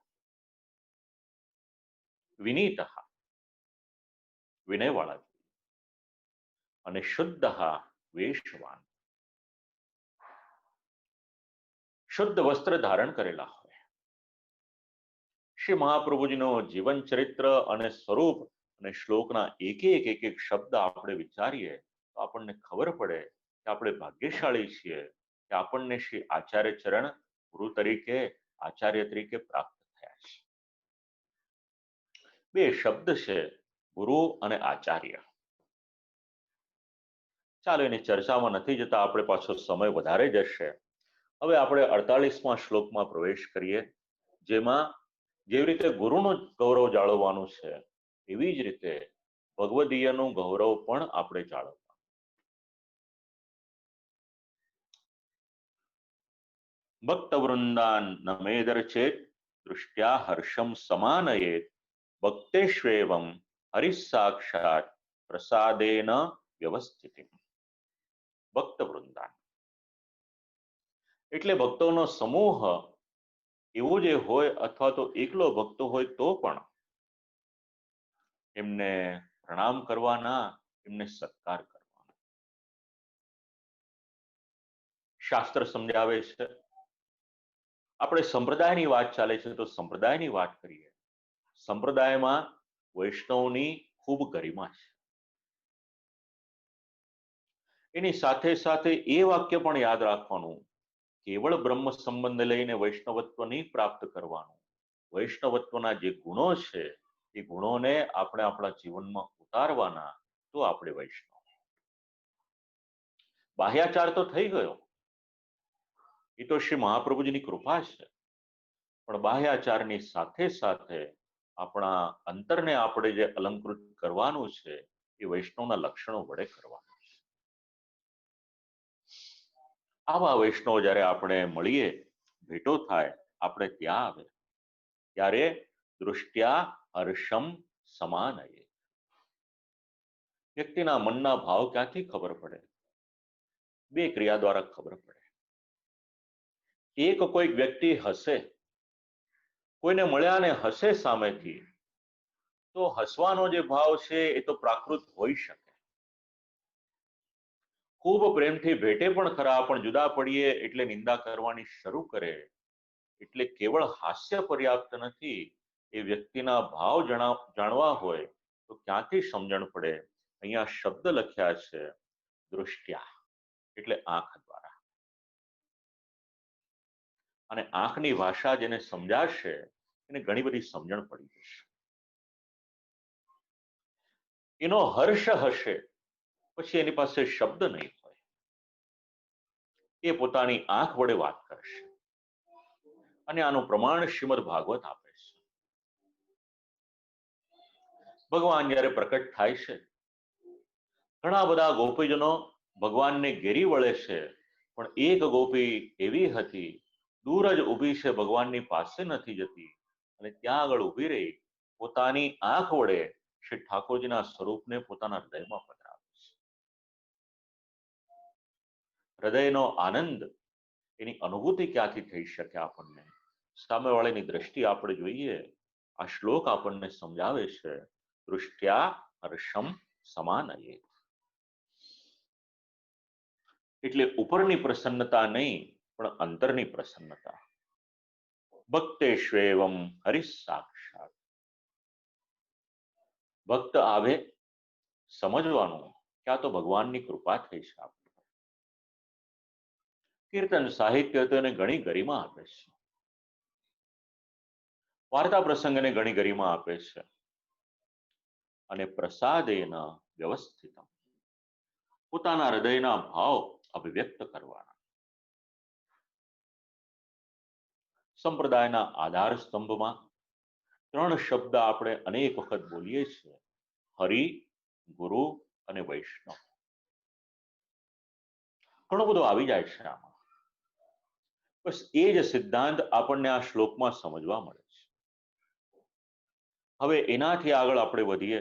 વિનીત, વિનયવાળા, અને શુદ્ધ વેશવાન, શુદ્ધ વસ્ત્ર ધારણ કરેલા હોય. શ્રી મહાપ્રભુજીનો જીવન ચરિત્ર અને સ્વરૂપ અને શ્લોકના એક એક શબ્દ આપણે વિચારીએ તો આપણને ખબર પડે કે આપણે ભાગ્યશાળી છીએ કે આપણને શ્રી આચાર્ય ચરણ ગુરુ તરીકે, આચાર્ય તરીકે પ્રાપ્ત થયા છે. 2 શબ્દ છે, ગુરુ અને આચાર્ય. ચાલો એની ચર્ચામાં નથી જતા, આપણે પાછો સમય વધારે જશે. હવે આપણે 48મા શ્લોકમાં પ્રવેશ કરીએ, જેમાં જેવી રીતે ગુરુનું ગૌરવ જાળવવાનું છે એવી જ રીતે ભગવદીયનું ગૌરવ પણ આપણે જાળવવાનું. ભક્ત વૃંદાન નમેદર ચેત દૃષ્ટ્યા હર્ષમ સમાનયેત ભક્તેશ્વેવમ હરિસાક્ષાત પ્રસાદેન વ્યવસ્થિત. ભક્ત વૃંદાન એટલે ભક્તોનો સમૂહ એવો જે હોય અથવા તો એકલો ભક્તો હોય તો પણ એમને પ્રણામ કરવાના, એમને સત્કાર કરવાના. શાસ્ત્ર સમજાવે છે. આપણે સંપ્રદાયની વાત ચાલે છે તો સંપ્રદાયની વાત કરીએ. સંપ્રદાયમાં વૈષ્ણવની ખૂબ ગરિમા છે. એની સાથે સાથે એ વાક્ય પણ યાદ રાખવાનું, કેવળ બ્રહ્મ સંબંધ લઈને વૈષ્ણવત્વ નહીં પ્રાપ્ત કરવાનું. વૈષ્ણવત્વના જે ગુણો છે એ ગુણોને આપણે આપણા જીવનમાં ઉતારવાના, તો આપણે વૈષ્ણવ. બાહ્યાચાર તો થઈ ગયો, એ તો શ્રી મહાપ્રભુજીની કૃપા છે. પણ બાહ્યાચારની સાથે સાથે આપણા અંતરને આપણે જે અલંકૃત કરવાનું છે એ વૈષ્ણવના લક્ષણો વડે કરવાનું છે. આવા વૈષ્ણવ જ્યારે આપણે મળીએ, ભેટો થાય, આપણે ત્યાં આવે ત્યારે દૃષ્ટ્યા હર્ષમ સમાનયે. વ્યક્તિના મનના ભાવ ક્યાંથી ખબર પડે? બે ક્રિયા દ્વારા ખબર પડે. એક કોઈક વ્યક્તિ હસે, કોઈને મળ્યા ને હસે સામેથી, તો હસવાનો જે ભાવ છે એ તો પ્રાકૃત હોઈ શકે. ખૂબ પ્રેમથી ભેટે પણ ખરા, પણ જુદા પડીએ એટલે નિંદા કરવાની શરૂ કરે, એટલે કેવળ હાસ્ય પર્યાપ્ત નથી. એ વ્યક્તિના ભાવ જાણવા હોય તો ક્યાંથી સમજણ પડે? અહીંયા શબ્દ લખ્યા છે દૃષ્ટ્યા, એટલે આંખ દ્વારા. અને આંખની ભાષા જેને સમજાશે એને ઘણી બધી સમજણ પડી જશે. એનો હર્ષ હશે પછી એની પાસે શબ્દ નહીં હોય. એ પોતાની આંખ વડે વાત કરશે. અને આનું પ્રમાણ શ્રીમદ ભાગવત આપે છે. ભગવાન જ્યારે પ્રકટ થાય છે, ઘણા બધા ગોપીજનો ભગવાનને ઘેરી વળે છે, પણ એક ગોપી એવી હતી, દૂર જ ઊભી છે, ભગવાનની પાસે નથી જતી, અને ત્યાં આગળ ઊભી રહી પોતાની આંખ વડે શ્રી ઠાકોરજીના સ્વરૂપને પોતાના હૃદયમાં પધરાવે છે. હૃદયનો આનંદ, એની અનુભૂતિ ક્યાંથી થઈ શકે આપણને? સામેવાળાની દ્રષ્ટિ આપણે જોઈએ. આ શ્લોક આપણને સમજાવે છે દૃષ્ટ્યા હર્ષમ સમાનયે. એટલે ઉપરની પ્રસન્નતા નહીં, પણ અંતરની પ્રસન્નતા. ભક્તેશ્વેવમ હરિસાક્ષાત. ભક્ત આવે, સમજવાનું કે આ તો ભગવાનની કૃપા થઈ છે. આપણે કીર્તન સાહિત્ય તો એને ઘણી ગરિમા આપે છે. વાર્તા પ્રસંગને ઘણી ગરિમા આપે છે. અને પ્રસાદેન વ્યવસ્થિત, પોતાના હૃદયના ભાવ અભિવ્યક્ત કરવાના. સંપ્રદાયના આધાર સ્તંભમાં 3 શબ્દ આપણે અનેક વખત બોલીએ છીએ: હરિ, ગુરુ અને વૈષ્ણવ. ઘણો બધો આવી જાય છે આમાં. બસ એ જ સિદ્ધાંત આપણને આ શ્લોકમાં સમજવા મળે છે. હવે એનાથી આગળ આપણે વધીએ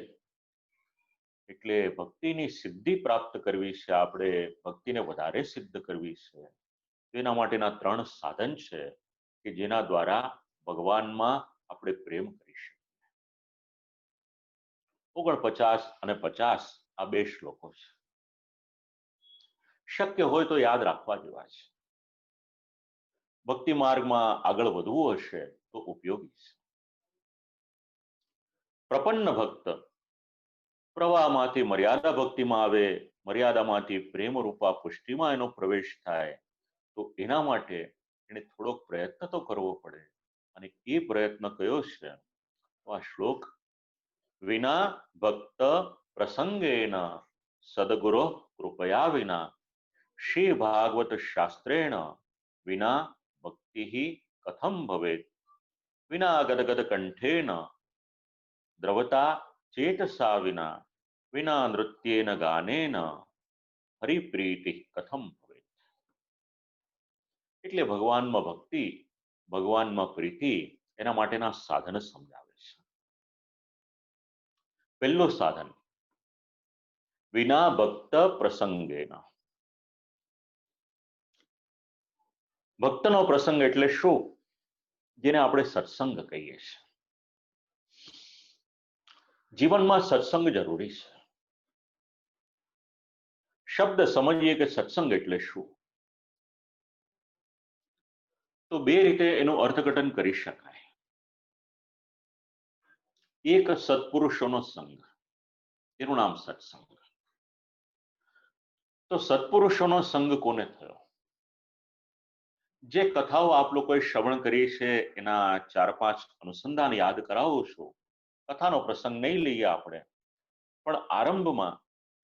એટલે ભક્તિની સિદ્ધિ પ્રાપ્ત કરવી છે, આપણે ભક્તિને વધારે સિદ્ધ કરવી છે. તેના માટેના 3 સાધન છે કે જેના દ્વારા ભગવાનમાં આપણે પ્રેમ કરી શકીએ. 49 અને 50 આ 2 શ્લોકો છે. શક્ય હોય તો યાદ રાખવા જેવા છે. ભક્તિ માર્ગમાં આગળ વધવું હશે તો ઉપયોગી છે. પ્રપન્ન ભક્ત પ્રવાહમાંથી મર્યાદા ભક્તિમાં આવે, મર્યાદામાંથી પ્રેમ રૂપા પુષ્ટિમાં એનો પ્રવેશ થાય, તો એના માટે એને થોડોક પ્રયત્ન તો કરવો પડે. અને એ પ્રયત્ન કયો છે? આ શ્લોક: વિના ભક્ત પ્રસંગેન સદગુરો કૃપયા વિના શ્રી ભાગવત શાસ્ત્રેણ વિના ભક્તિ કથમ ભવેત વિના ગદગદ કંઠેન દ્રવતા ચેતસા વિના વિના નૃત્યેન ગાનેન હરિપ્રીતિ કથમ ભવેત. એટલે ભગવાનમાં ભક્તિ, ભગવાનમાં પ્રીતિ, એના માટેના સાધન સમજાવે છે. પહેલું સાધન વિના ભક્ત પ્રસંગેના. ભક્તનો પ્રસંગ એટલે શું? જેને આપણે સત્સંગ કહીએ છીએ. જીવનમાં સત્સંગ જરૂરી છે. શબ્દ સમજીએ કે સત્સંગ એટલે શું, તો બે રીતે એનું અર્થઘટન કરી શકાય. એક સત્પુરુષોનો સંગ, એનું નામ સત્સંગ. તો સત્પુરુષોનો સંગ કોને થયો? જે કથાઓ આપ લોકોએ શ્રવણ કરી છે એના 4-5 અનુસંધાન યાદ કરાવું છું. કથાનો પ્રસંગ નહીં લઈએ આપણે, પણ આરંભમાં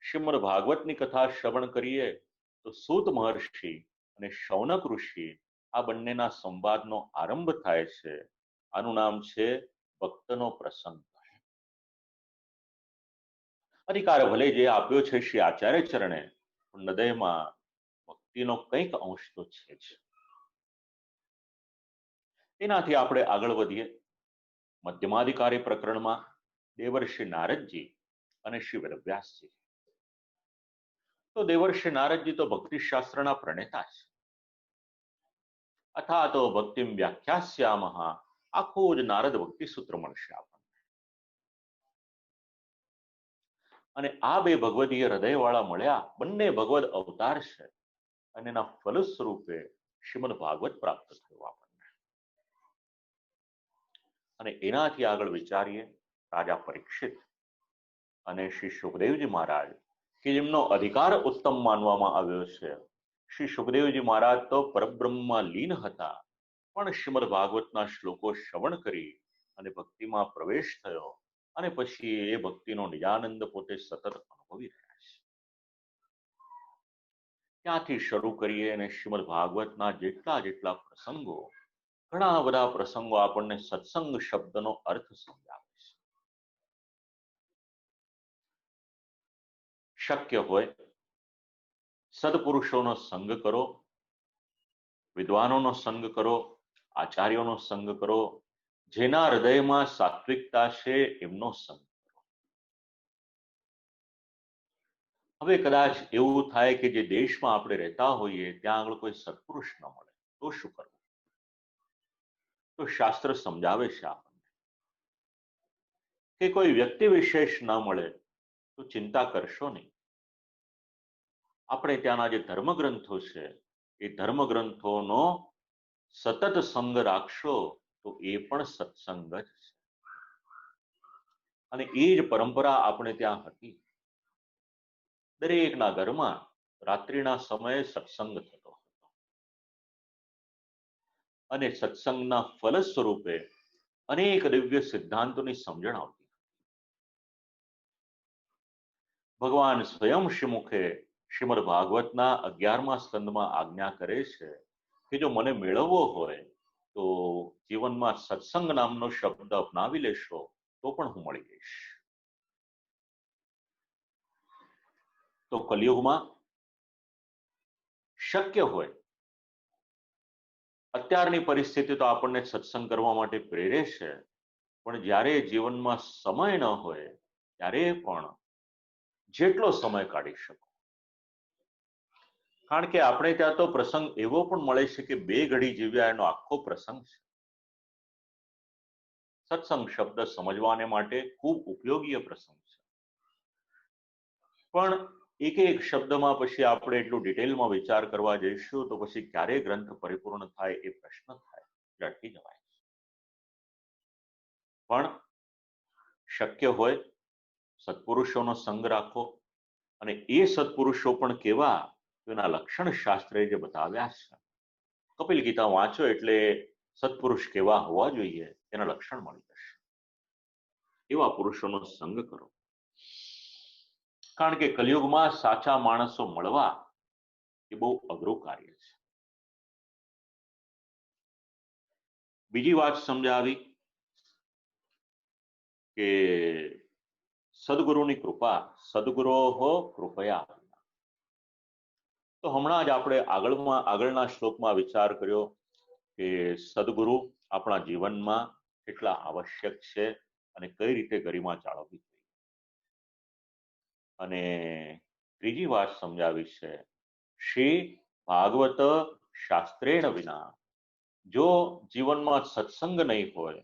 શ્રીમદ ભાગવતની કથા શ્રવણ કરીએ તો સૂત મહર્ષિ અને શૌનક ઋષિ આ બંનેના સંવાદનો આરંભ થાય છે. આનું નામ છે ભક્તનો પ્રસંગ. અધિકાર ભલે જે આપ્યો છે શ્રી આચાર્ય ચરણે, પણ હૃદયમાં ભક્તિનો કંઈક અંશ તો છે જ. એનાથી આપણે આગળ વધીએ. મધ્યમાધિકારી પ્રકરણમાં દેવર્ષિ નારદજી અને શ્રી વેદવ્યાસજી. તો દેવર્ષિ નારદજી તો ભક્તિશાસ્ત્રના પ્રણેતા છે. અથા તો ભક્તિમ વ્યાખ્યાસ્યામઃ, આખું જ નારદ ભક્તિ સૂત્ર મળશે આપણને. અને આ બે ભગવદીય હૃદયવાળા મળ્યા, બંને ભગવદ અવતાર છે, અને એના ફલ સ્વરૂપે શ્રીમદ ભાગવત પ્રાપ્ત થયું આપણને. અને એનાથી આગળ વિચારીએ રાજા પરીક્ષિત અને શ્રી સુખદેવજી મહારાજ, કે જેમનો અધિકાર ઉત્તમ માનવામાં આવ્યો છે. શ્રી સુખદેવજી મહારાજ તો પરબ્રહ્મમાં લીન હતા, પણ શ્રીમદ ભાગવતના શ્લોકો શ્રવણ કરી અને ભક્તિમાં પ્રવેશ થયો, અને પછી એ ભક્તિનો નિજાનંદ પોતે સતત અનુભવી રહ્યા છે. ત્યાંથી શરૂ કરીએ અને શ્રીમદ ભાગવતના જેટલા પ્રસંગો, ઘણા બધા પ્રસંગો આપણને સત્સંગ શબ્દનો અર્થ સમજાવે છે. શક્ય હોય સદપુરુષોનો સંગ કરો, વિદ્વાનોનો સંગ કરો, આચાર્યોનો સંગ કરો, જેના હૃદયમાં સાત્વિકતા છે એમનો સંગ કરો. હવે કદાચ એવું થાય કે જે દેશમાં આપણે રહેતા હોઈએ ત્યાં આગળ કોઈ સત્પુરુષ ન મળે, તો શું કરવું? તો શાસ્ત્ર સમજાવે છે આપણને કે કોઈ વ્યક્તિ વિશેષ ન મળે તો ચિંતા કરશો નહીં. આપણે ત્યાંના જે ધર્મગ્રંથો છે એ ધર્મગ્રંથોનો સતત સંગ રાખશો તો એ પણ સત્સંગ જ છે. અને એ જ પરંપરા આપણે ત્યાં હતી. દરેકના ઘરમાં રાત્રિના સમયે સત્સંગ થતો હતો, અને સત્સંગના ફલ સ્વરૂપે અનેક દિવ્ય સિદ્ધાંતોની સમજણ આવતી. ભગવાન સ્વયં શ્રીમુખે શ્રીમદ ભાગવતના 11મા સ્કંદમાં આજ્ઞા કરે છે કે જો મને મેળવવો હોય તો જીવનમાં સત્સંગ નામનો શબ્દ અપનાવી લેશો તો પણ હું મળી જઈશ. તો કલિયુગમાં શક્ય હોય, અત્યારની પરિસ્થિતિ તો આપણને સત્સંગ કરવા માટે પ્રેરે છે, પણ જ્યારે જીવનમાં સમય ન હોય ત્યારે પણ જેટલો સમય કાઢી શકો. કારણ કે આપણે ત્યાં તો પ્રસંગ એવો પણ મળે છે કે 2 ઘડી જીવ્યા એનો આખો પ્રસંગ છે. સત્સંગ શબ્દ સમજવાને માટે ખૂબ ઉપયોગી પ્રસંગ છે, પણ એક શબ્દમાં પછી આપણે એટલું ડિટેલમાં વિચાર કરવા જઈશું તો પછી ક્યારે ગ્રંથ પરિપૂર્ણ થાય એ પ્રશ્ન થાય, અટકી જવાય. પણ શક્ય હોય સત્પુરુષોનો સંગ રાખો, અને એ સત્પુરુષો પણ કેવા, એના લક્ષણ શાસ્ત્રે જે બતાવ્યા છે. કપિલ ગીતા વાંચો એટલે સત્પુરુષ કેવા હોવા જોઈએ એના લક્ષણ મળી જશે. એવા પુરુષોનો સંગ કરો, કારણ કે કલિયુગમાં સાચા માણસો મળવા એ બહુ અઘરું કાર્ય છે. બીજી વાત સમજાવી કે સદગુરુની કૃપા, સદગુરોહો કૃપયા. તો હમણાં જ આપણે આગળના શ્લોકમાં વિચાર કર્યો કે સદગુરુ આપણા જીવનમાં કેટલા આવશ્યક છે અને કઈ રીતે ગરિમા જાળવવી જોઈએ. અને ત્રીજી વાત સમજાવી છે, શ્રી ભાગવત શાસ્ત્રેણ વિના, જો જીવનમાં સત્સંગ નહીં હોય,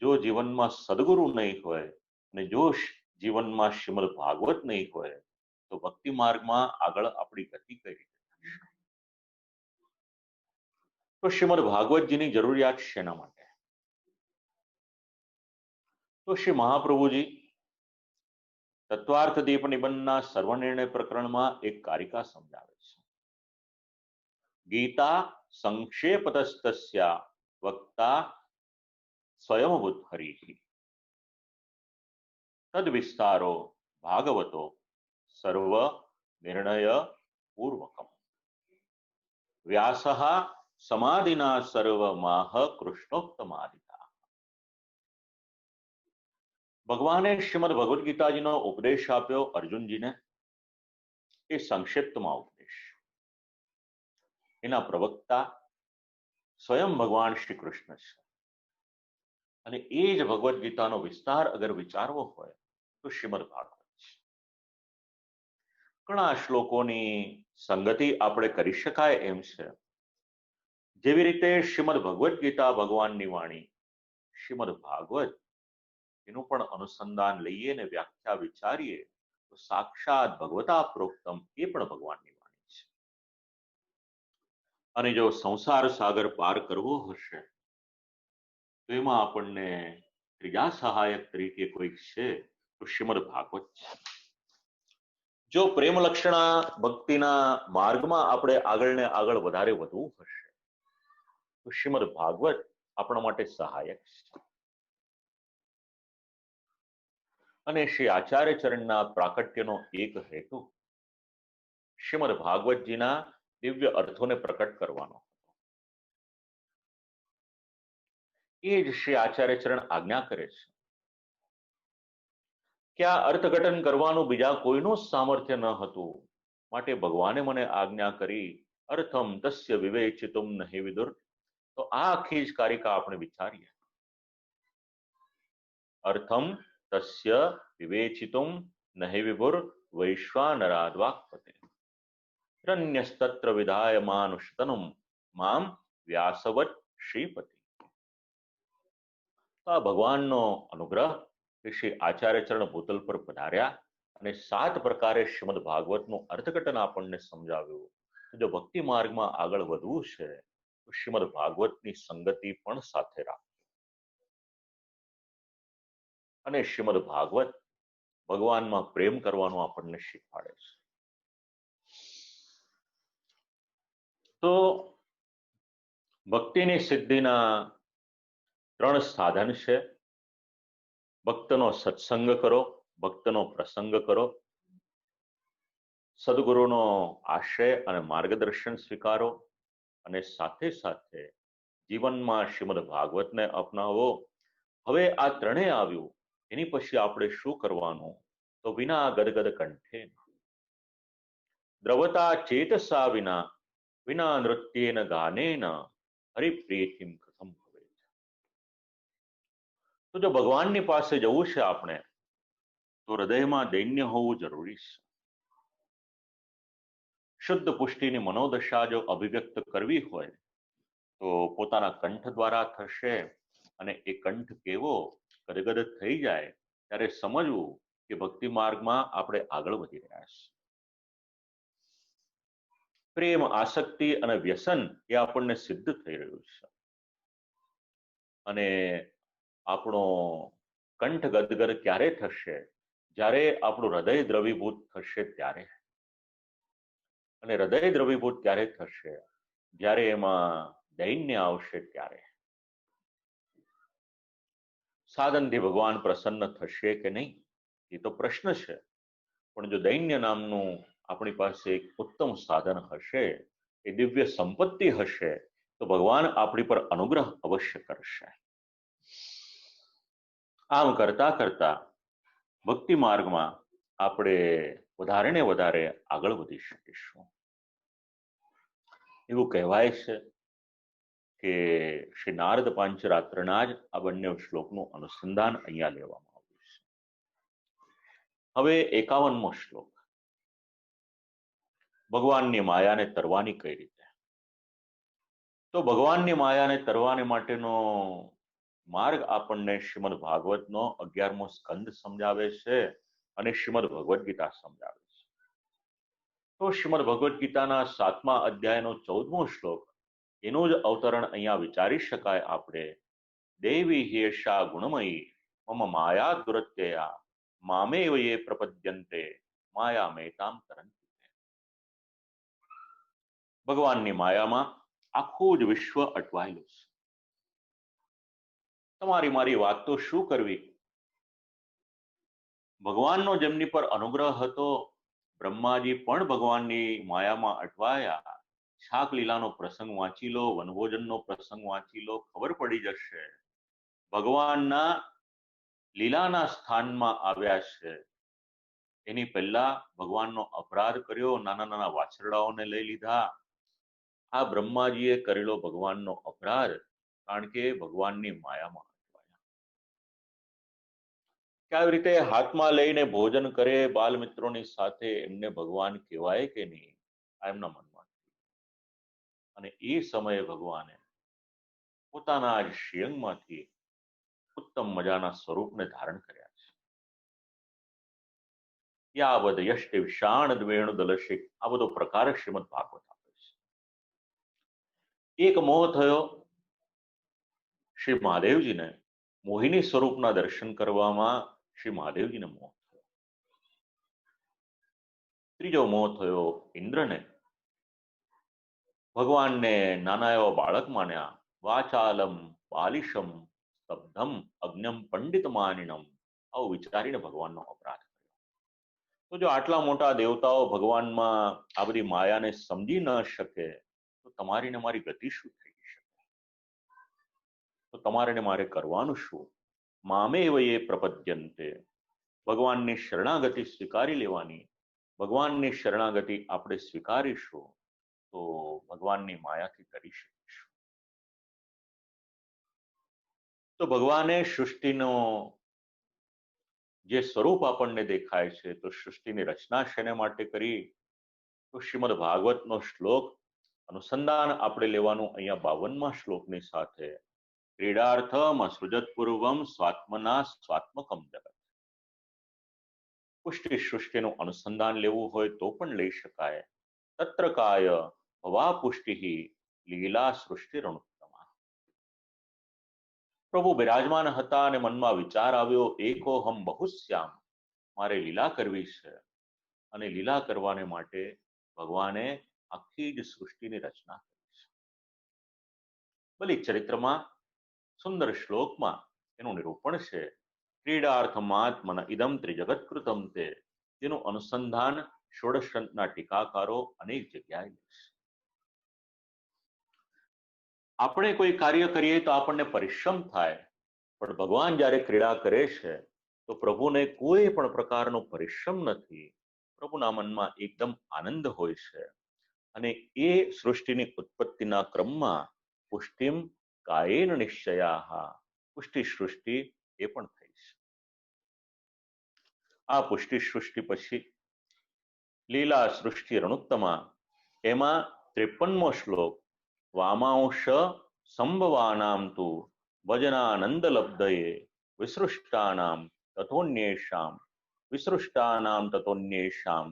જો જીવનમાં સદગુરુ નહીં હોય અને જો જીવનમાં શ્રીમદ ભાગવત નહીં હોય તો ભક્તિ માર્ગમાં આગળ આપણી ગતિ કઈ રીતે થશે? તો શ્રીમદ ભાગવતજીની જરૂરિયાત શેના માટે? તો શ્રી મહાપ્રભુજી તત્વાર્થ દીપ નિબંધના સર્વનિર્ણય પ્રકરણમાં એક કારિકા સમજાવે છે. ગીતા સંક્ષેપતસ્તસ્યા વક્તા સ્વયંભૂત હરિ તદ વિસ્તારો ભાગવતો સર્વ નિર્ણય પૂર્વકમ વ્યાસઃ સમાધિના સર્વમાહ કૃષ્ણોક્તમાદિતા. ભગવાને શ્રીમદ ભગવદ્ ગીતાજીનો ઉપદેશ આપ્યો અર્જુનજીને, એ સંક્ષિપ્તમાં ઉપદેશ. એના પ્રવક્તા સ્વયં ભગવાન શ્રી કૃષ્ણ છે. અને એ જ ભગવદ્ ગીતાનો વિસ્તાર અગર વિચારવો હોય તો શ્રીમદ ભાગવત છે. ઘણા શ્લોકોની સંગતિ આપણે કરી શકાય એમ છે. જેવી રીતે શ્રીમદ ભગવદ્ ગીતા ભગવાનની વાણી, શ્રીમદ ભાગવત એનું પણ અનુસંધાન લઈએ ને વ્યાખ્યા વિચારીએ તો સાક્ષાત ભગવતા પ્રોક્તમ એ પણ ભગવાનની વાણી છે. અને જો સંસાર સાગર પાર કરવો હશે તો એમાં આપણને ત્રીજા સહાયક તરીકે કોઈક છે તો શ્રીમદ ભાગવત છે. જો પ્રેમ લક્ષણા ભક્તિના માર્ગમાં આપણે આગળ ને આગળ વધારે વધવું હશે તો શ્રીમદ ભાગવત આપણા માટે સહાયક છે. અને શ્રી આચાર્ય ચરણના પ્રાકટ્યનો એક હેતુ શ્રીમદ ભાગવતજીના દિવ્ય અર્થોને પ્રકટ કરવાનો હતો. એ જ શ્રી આચાર્ય ચરણ આજ્ઞા કરે છે કે આ અર્થઘટન કરવાનું બીજા કોઈનું સામર્થ્ય ન હતું, માટે ભગવાને મને આજ્ઞા કરી અર્થમ તસ્ય વિવેચિતુમ નહિ વિદુર. તો આ આખી જ કારિકા આપણે વિચારીએ. અર્થમ તસ્ય વિવેચિતુમ નહિ વિભુર વૈશ્વાનરાદ્વાક્પતે રન્યસ્તત્ર વિધાયમાનુષ્તનુમ મામ વ્યાસવત શ્રીપતિ. આ ભગવાનનો અનુગ્રહ કે શ્રી આચાર્ય ચરણ ભૂતલ પર પધાર્યા અને 7 પ્રકારે શ્રીમદ ભાગવતનું અર્થઘટન આપણને સમજાવ્યું. જો ભક્તિ માર્ગમાં આગળ વધવું છે તો શ્રીમદ ભાગવતની સંગતિ પણ સાથે રાખો. અને શ્રીમદ ભાગવત ભગવાનમાં પ્રેમ કરવાનું આપણને શીખવાડે છે. તો ભક્તિની સિદ્ધિના 3 સાધન છે. ભક્તનો સત્સંગ કરો, ભક્તનો પ્રસંગ કરો, સદગુરુનો આશ્રય અને માર્ગદર્શન સ્વીકારો, અને સાથે સાથે જીવનમાં શ્રીમદ ભાગવતને અપનાવો. હવે આ ત્રણેય આવ્યું એની પછી આપણે શું કરવાનું? તો વિના ગદગદ કંઠે દ્રવતા ચેતસા વિના વિના નૃત્યેન ગાનેન હરિપ્રીતિમ કથમ ભવેત. તો જો ભગવાનની પાસે જવું છે આપણે તો હૃદયમાં દૈન્ય હોવું જરૂરી છે. શુદ્ધ પુષ્ટિની મનોદશા જો અભિવ્યક્ત કરવી હોય તો પોતાના કંઠ દ્વારા થશે. અને એ કંઠ કેવો ગદગદ થઈ જાય ત્યારે સમજવું કે ભક્તિ માર્ગમાં આપણે આગળ વધી રહ્યા છીએ. પ્રેમ, આસક્તિ અને વ્યસન એ આપણને સિદ્ધ થઈ રહ્યું છે. અને આપણો કંઠ ગદગદ ક્યારે થશે? જ્યારે આપણું હૃદય દ્રવીભૂત થશે ત્યારે. અને હૃદય દ્રવીભૂત ત્યારે થશે જ્યારે એમાં દૈન્ય આવશે ત્યારે. સાધનથી ભગવાન પ્રસન્ન થશે કે નહીં એ તો પ્રશ્ન છે, પણ જો દૈન્ય નામનું આપણી પાસે એક ઉત્તમ સાધન હશે, એ દિવ્ય સંપત્તિ હશે, તો ભગવાન આપણી પર અનુગ્રહ અવશ્ય કરશે. આમ કરતા કરતા ભક્તિ માર્ગમાં આપણે વધારે ને વધારે આગળ વધી શકીશું. એવું કહેવાય છે કે શ્રી નારદ પાંચરાત્રના જ આ બંને શ્લોકનું અનુસંધાન અહીંયા લેવામાં આવ્યું છે. હવે 51મો શ્લોક, ભગવાનની માયાને તરવાની કઈ રીતે? તો ભગવાનની માયાને તરવાને માટેનો માર્ગ આપણને શ્રીમદ ભાગવતનો 11મો સ્કંદ સમજાવે છે અને શ્રીમદ ભગવદ્ ગીતા સમજાવે છે. તો શ્રીમદ ભગવદ્ ગીતાના 7મા અધ્યાયનો 14મો શ્લોક, એનું જ અવતરણ અહીંયા વિચારી શકાય આપણે. દેવી હેષા ગુણમયી મમ માયા દુરત્યયા મામેવ યે પ્રપદ્યન્તે માયા મેતામ તરંતિ. ભગવાનની માયામાં આખું જ વિશ્વ અટવાયેલું છે. તમારી મારી વાત તો શું કરવી? ભગવાનનો જેમની પર અનુગ્રહ હતો, બ્રહ્માજી પણ ભગવાનની માયામાં અટવાયા. શાક લીલાનો પ્રસંગ વાંચી લો, વનભોજનનો પ્રસંગ વાંચી લો, ખબર પડી જશે. ભગવાનના લીલાના સ્થાનમાં આવ્યા છે. એની પહેલા ભગવાનનો અપરાધ કર્યો, નાના નાના વાછરડાઓને લઈ લીધા. આ બ્રહ્માજીએ કરેલો ભગવાનનો અપરાધ, કારણ કે ભગવાનની માયામાં અટવાયા. કે આવી રીતે હાથમાં લઈને ભોજન કરે બાલ મિત્રોની સાથે, એમને ભગવાન કહેવાય કે નહીં, આ એમના મનમાં. અને એ સમયે ભગવાને પોતાના જ શ્રીઅંગમાંથી ઉત્તમ મજાના સ્વરૂપને ધારણ કર્યા છે. યાવદ યષ્ટિ વિષાણ દ્વેણુ દલશિક, આ બધો પ્રકાર શ્રીમદ ભાગવત આપે છે. એક મોહ થયો શ્રી મહાદેવજીને, મોહિની સ્વરૂપના દર્શન કરવામાં શ્રી મહાદેવજીને મોહ થયો. ત્રીજો મોહ થયો ઇન્દ્રને, ભગવાનને નાના એવા બાળક માન્યા. વાચાલમ બાલિશમ સ્તબ્ધમ અજ્ઞમ પંડિત માનિનમ, આવું વિચારીને ભગવાનનો અપરાધ કર્યો. તો જો આટલા મોટા દેવતાઓ ભગવાનમાં આ બધી માયાને સમજી ન શકે, તો તમારી ને મારી ગતિ શું થઈ શકે? તો તમારે ને મારે કરવાનું શું? મામેવ યે પ્રપદ્યન્તે, ભગવાનની શરણાગતિ સ્વીકારી લેવાની. ભગવાનની શરણાગતિ આપણે સ્વીકારીશું તો ભગવાનની માયાથી કરી શકીશું. તો ભગવાને સૃષ્ટિનો જે સ્વરૂપ આપણને દેખાય છે, તો સૃષ્ટિની રચના શેને માટે કરી? તો શ્રીમદ ભાગવતનો શ્લોક અનુસંધાન આપણે લેવાનું અહીંયા 52મા શ્લોકની સાથે. ક્રીડાર્થમ અસૃજત પૂર્વમ સ્વાત્મના સ્વાત્મકમ જગત. પુષ્ટિ સૃષ્ટિનું અનુસંધાન લેવું હોય તો પણ લઈ શકાય. તત્ર કાય ભવા પુષ્ટિ લીલા સૃષ્ટિ રણુત્તમા. પ્રભુ બિરાજમાન હતા અને મનમાં વિચાર આવ્યો, એકો હમ બહુશ્યામ, મારે લીલા કરવી છે. અને લીલા કરવાને માટે ભગવાને આખી જ સૃષ્ટિની રચના કરી છે. બલિ ચરિત્રમાં સુંદર શ્લોકમાં એનું નિરૂપણ છે. ક્રીડાર્થમાત્મન ઇદમ ત્રિજગત કૃતમ તે, જેનું અનુસંધાન ષોડશના ટીકાકારો અનેક જગ્યાએ છે. આપણે કોઈ કાર્ય કરીએ તો આપણને પરિશ્રમ થાય, પણ ભગવાન જ્યારે ક્રીડા કરે છે તો પ્રભુને કોઈ પણ પ્રકારનો પરિશ્રમ નથી. પ્રભુના મનમાં એકદમ આનંદ હોય છે. અને એ સૃષ્ટિની ઉત્પત્તિના ક્રમમાં પુષ્ટિમ કાયેન નિશ્ચયા, પુષ્ટિ સૃષ્ટિ એ પણ થઈ છે. આ પુષ્ટિ સૃષ્ટિ પછી લીલા સૃષ્ટિ રણુત્તમા, એમાં 53મો શ્લોક, વામાંશ સંભવાનામ તુ ભજનાનંદ લબ્ધયે વિસૃષ્ટાનામ તથોન્યેષામ, વિસૃષ્ટાનામ તથોન્યેષામ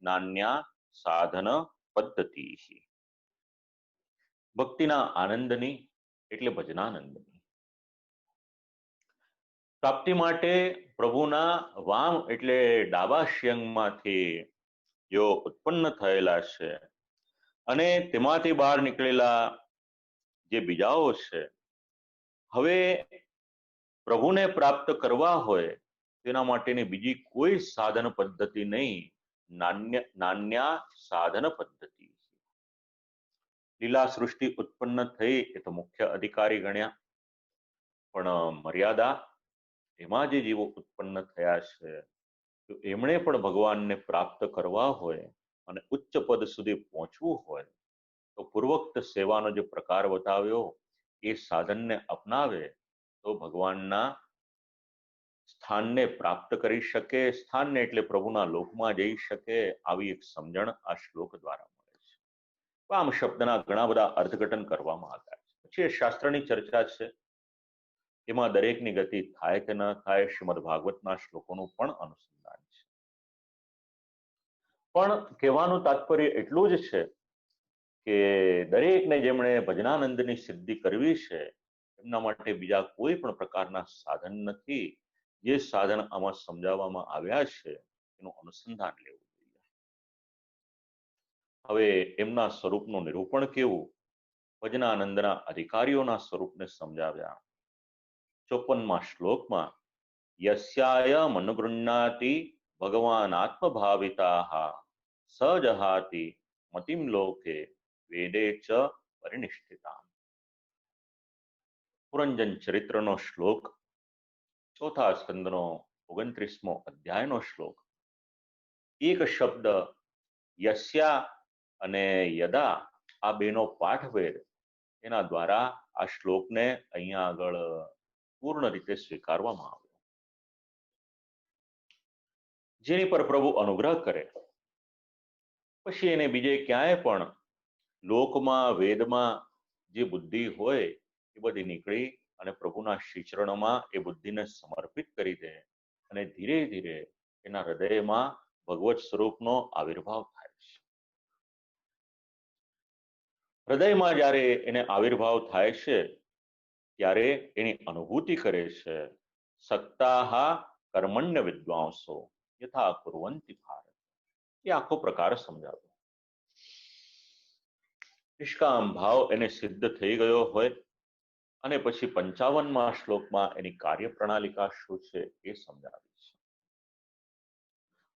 નાન્યા સાધન પદ્ધતિ. ભક્તિના આનંદની એટલે ભજનાનંદની પ્રાપ્તિ માટે પ્રભુના વામ એટલે ડાબા શ્યંગમાંથી જેઓ ઉત્પન્ન થયેલા છે અને તેમાંથી બહાર નીકળેલા જે બીજાઓ છે, હવે પ્રભુને પ્રાપ્ત કરવા હોય તેના માટેની બીજી કોઈ સાધન પદ્ધતિ નહીં, નાન્યા સાધન પદ્ધતિ. લીલા સૃષ્ટિ ઉત્પન્ન થઈ એ તો મુખ્ય અધિકારી ગણ્યા, પણ મર્યાદા એમાં જે જીવો ઉત્પન્ન થયા છે, તો એમણે પણ ભગવાનને પ્રાપ્ત કરવા હોય અને ઉચ્ચ પદ સુધી પહોંચવું હોય તો પૂર્વોક્ત સેવાનો જે પ્રકાર બતાવ્યો એ સાધનને અપનાવે તો ભગવાનના સ્થાનને પ્રાપ્ત કરી શકે, સ્થાનને એટલે પ્રભુના લોકમાં જઈ શકે, આવી એક સમજણ આ શ્લોક દ્વારા મળે છે. આમ શબ્દના ઘણા બધા અર્થઘટન કરવામાં આવ્યા છે. પછી એ શાસ્ત્રની ચર્ચા છે, એમાં દરેકની ગતિ થાય કે ન થાય, શ્રીમદ ભાગવતના શ્લોકોનું પણ અનુસંધાન છે. પણ કહેવાનું તાત્પર્ય એટલું જ છે કે દરેકને જેમણે ભજનાનંદની સિદ્ધિ કરવી છે એમના માટે બીજા કોઈ પણ પ્રકારના સાધન નથી. જે સાધન આમાં સમજાવવામાં આવ્યા છે એનું અનુસંધાન લેવું જોઈએ. હવે એમના સ્વરૂપનું નિરૂપણ કેવું? ભજનાનંદના અધિકારીઓના સ્વરૂપને સમજાવ્યા. 54મા શ્લોકમાં યસ્યાય મનુગૃહ્ણાતિ ભગવાન આત્મભાવિતાઃ સજહાતિ મતિમ લોકે વેદે ચ પરિનિષ્ઠિતા. પુરંજન ચરિત્રનો શ્લોક, ચોથા સ્કંદનો 29મો અધ્યાયનો શ્લોક. એક શબ્દ યસ્યા અને યદા આ બેનો પાઠભેદ એના દ્વારા આ શ્લોકને અહીંયા આગળ પૂર્ણ રીતે સ્વીકારવામાં આવ્યો. જેની પર પ્રભુ અનુગ્રહ કરે પછી એને બીજે ક્યાંય પણ લોકમાં વેદમાં જે બુદ્ધિ હોય એ બધી નીકળી અને પ્રભુના શ્રીચરણોમાં એ બુદ્ધિને સમર્પિત કરી દે અને ધીરે ધીરે એના હૃદયમાં ભગવત સ્વરૂપનો આવિર્ભાવ થાય છે. હૃદયમાં જ્યારે એને આવિર્ભાવ થાય છે ત્યારે એની અનુભૂતિ કરે છે. સક્તાહ કર્મણ્ય વિદ્વાંસો યથા કુર્વંતિ ભારત. એ આખો પ્રકાર સમજાવ્યો. નિષ્કામ ભાવ એને સિદ્ધ થઈ ગયો હોય અને પછી 55મા શ્લોકમાં એની કાર્યપ્રણાલિકા શું છે એ સમજાવી છે.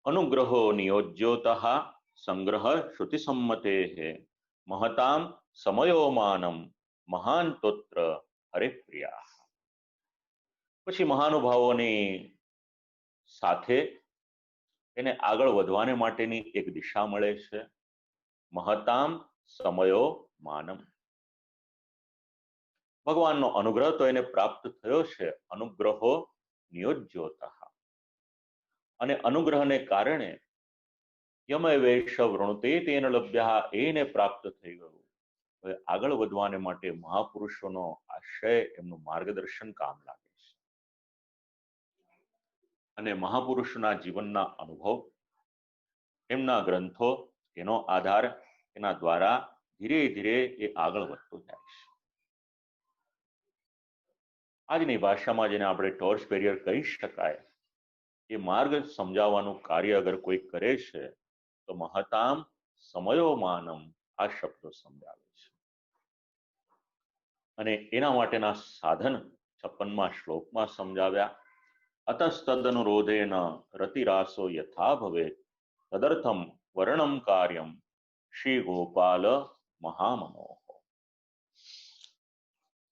અનુગ્રહો નિયોજ્યોતઃ સંગ્રહ શ્રુતિ સંમતે મહતામ સમયોમાનમ મહાનતોત્ર હરિપ્રિયા. પછી મહાનુભાવોની સાથે એને આગળ વધવાને માટેની એક દિશા મળે છે. મહતામ સમયો માનમ. ભગવાનનો અનુગ્રહ તો એને પ્રાપ્ત થયો છે. અનુગ્રહો નિયોજ્યોતઃ. અને અનુગ્રહને કારણે યમવેશ વૃણુતે તેન લભ્યા, એને પ્રાપ્ત થઈ ગયું. હવે આગળ વધવાને માટે મહાપુરુષોનો આશ્રય, એમનું માર્ગદર્શન કામ લાગે છે. અને મહાપુરુષોના જીવનના અનુભવ, એમના ગ્રંથો, એનો આધાર, એના દ્વારા ધીરે ધીરે એ આગળ વધતો જાય છે. આજની ભાષામાં જેને આપણે ટોર્ચ બેરિયર કહી શકાય, એ માર્ગ સમજાવવાનું કાર્ય અગર કોઈ કરે છે તો મહતામ સમયોમાનમ આ શબ્દો સમજાવે છે. અને એના માટેના સાધન 56મા શ્લોકમાં સમજાવ્યા. અતસ્તદનુરોધેન રતિરાસો યથા ભવેત તદર્થમ વર્ણમ કાર્યમ શ્રી ગોપાલ મહામનો.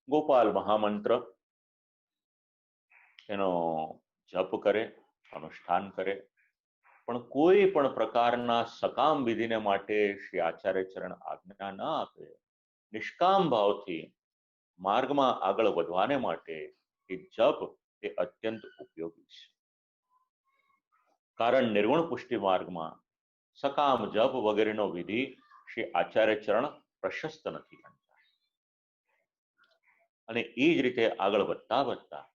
ગોપાલ મહામંત્ર એનો જપ કરે, અનુષ્ઠાન કરે, પણ કોઈ પણ પ્રકારના સકામ વિધિને માટે શ્રી આચાર્ય ચરણ આજ્ઞા ન આપે. નિષ્કામ ભાવથી માર્ગમાં આગળ વધવાને માટે એ જપ એ અત્યંત ઉપયોગી છે. કારણ નિર્ગુણ પુષ્ટિ માર્ગમાં સકામ જપ વગેરેનો વિધિ શ્રી આચાર્ય ચરણ પ્રશસ્ત નથી ગણતા. અને એ જ રીતે આગળ વધતા વધતા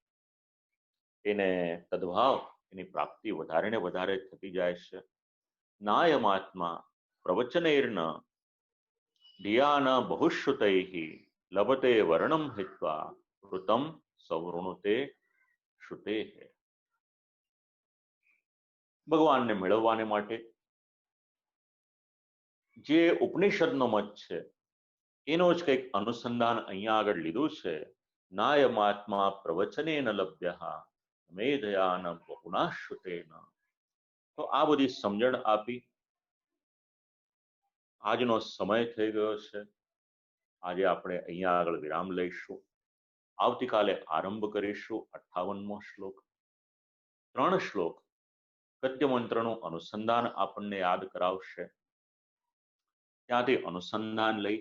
એને તદભાવ, એની પ્રાપ્તિ વધારે ને વધારે થતી જાય છે. નાયમાત્મા પ્રવચનેર્ન ધિયાન બહુશ્રુતૈઃ લભતે વર્ણમ હિત્વા ઋતમ સવૃણુતે શ્રુતે. ભગવાનને મેળવવાને માટે જે ઉપનિષદનો મત છે એનો જ કંઈક અનુસંધાન અહીંયા આગળ લીધું છે. નાયમાત્મા પ્રવચનેન લભ્ય મેધયાન બહુના શ્રુતેન. તો આ બધી સમજણ આપી. આજનો સમય થઈ ગયો છે. આજે આપણે અહીંયા આગળ વિરામ લઈશું. આવતીકાલે આરંભ કરીશું 58મો શ્લોક. 3 શ્લોક ગદ્ય મંત્રનું અનુસંધાન આપણને યાદ કરાવશે. ત્યાંથી અનુસંધાન લઈ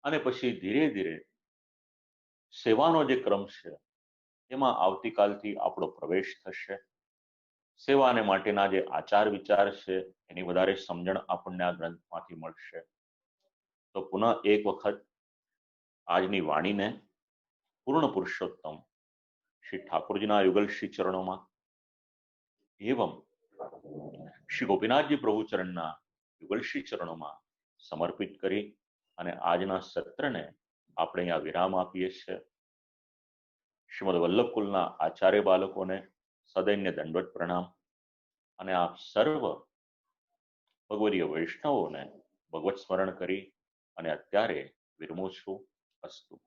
અને પછી ધીરે ધીરે સેવાનો જે ક્રમ છે એમાં આવતીકાલથી આપણો પ્રવેશ થશે. સેવાને માટેના જે આચાર વિચાર છે એની વધારે સમજણ આપણને આ ગ્રંથમાંથી મળશે. તો પુનઃ એક વખત આજની વાણીને પૂર્ણ પુરુષોત્તમ શ્રી ઠાકોરજીના યુગલ શ્રી ચરણોમાં એવં શ્રી ગોપીનાથજી પ્રભુ ચરણના યુગલ શ્રી ચરણોમાં સમર્પિત કરી અને આજના સત્રને આપણે અહીંયા વિરામ આપીએ છીએ. શ્રીમદ વલ્લભકુલના આચાર્ય બાળકોને સદૈન્ય દંડવત પ્રણામ અને આપ સર્વ ભગવદીય વૈષ્ણવોને ભગવત સ્મરણ કરી અને અત્યારે વિરમું છું. અસ્તુ.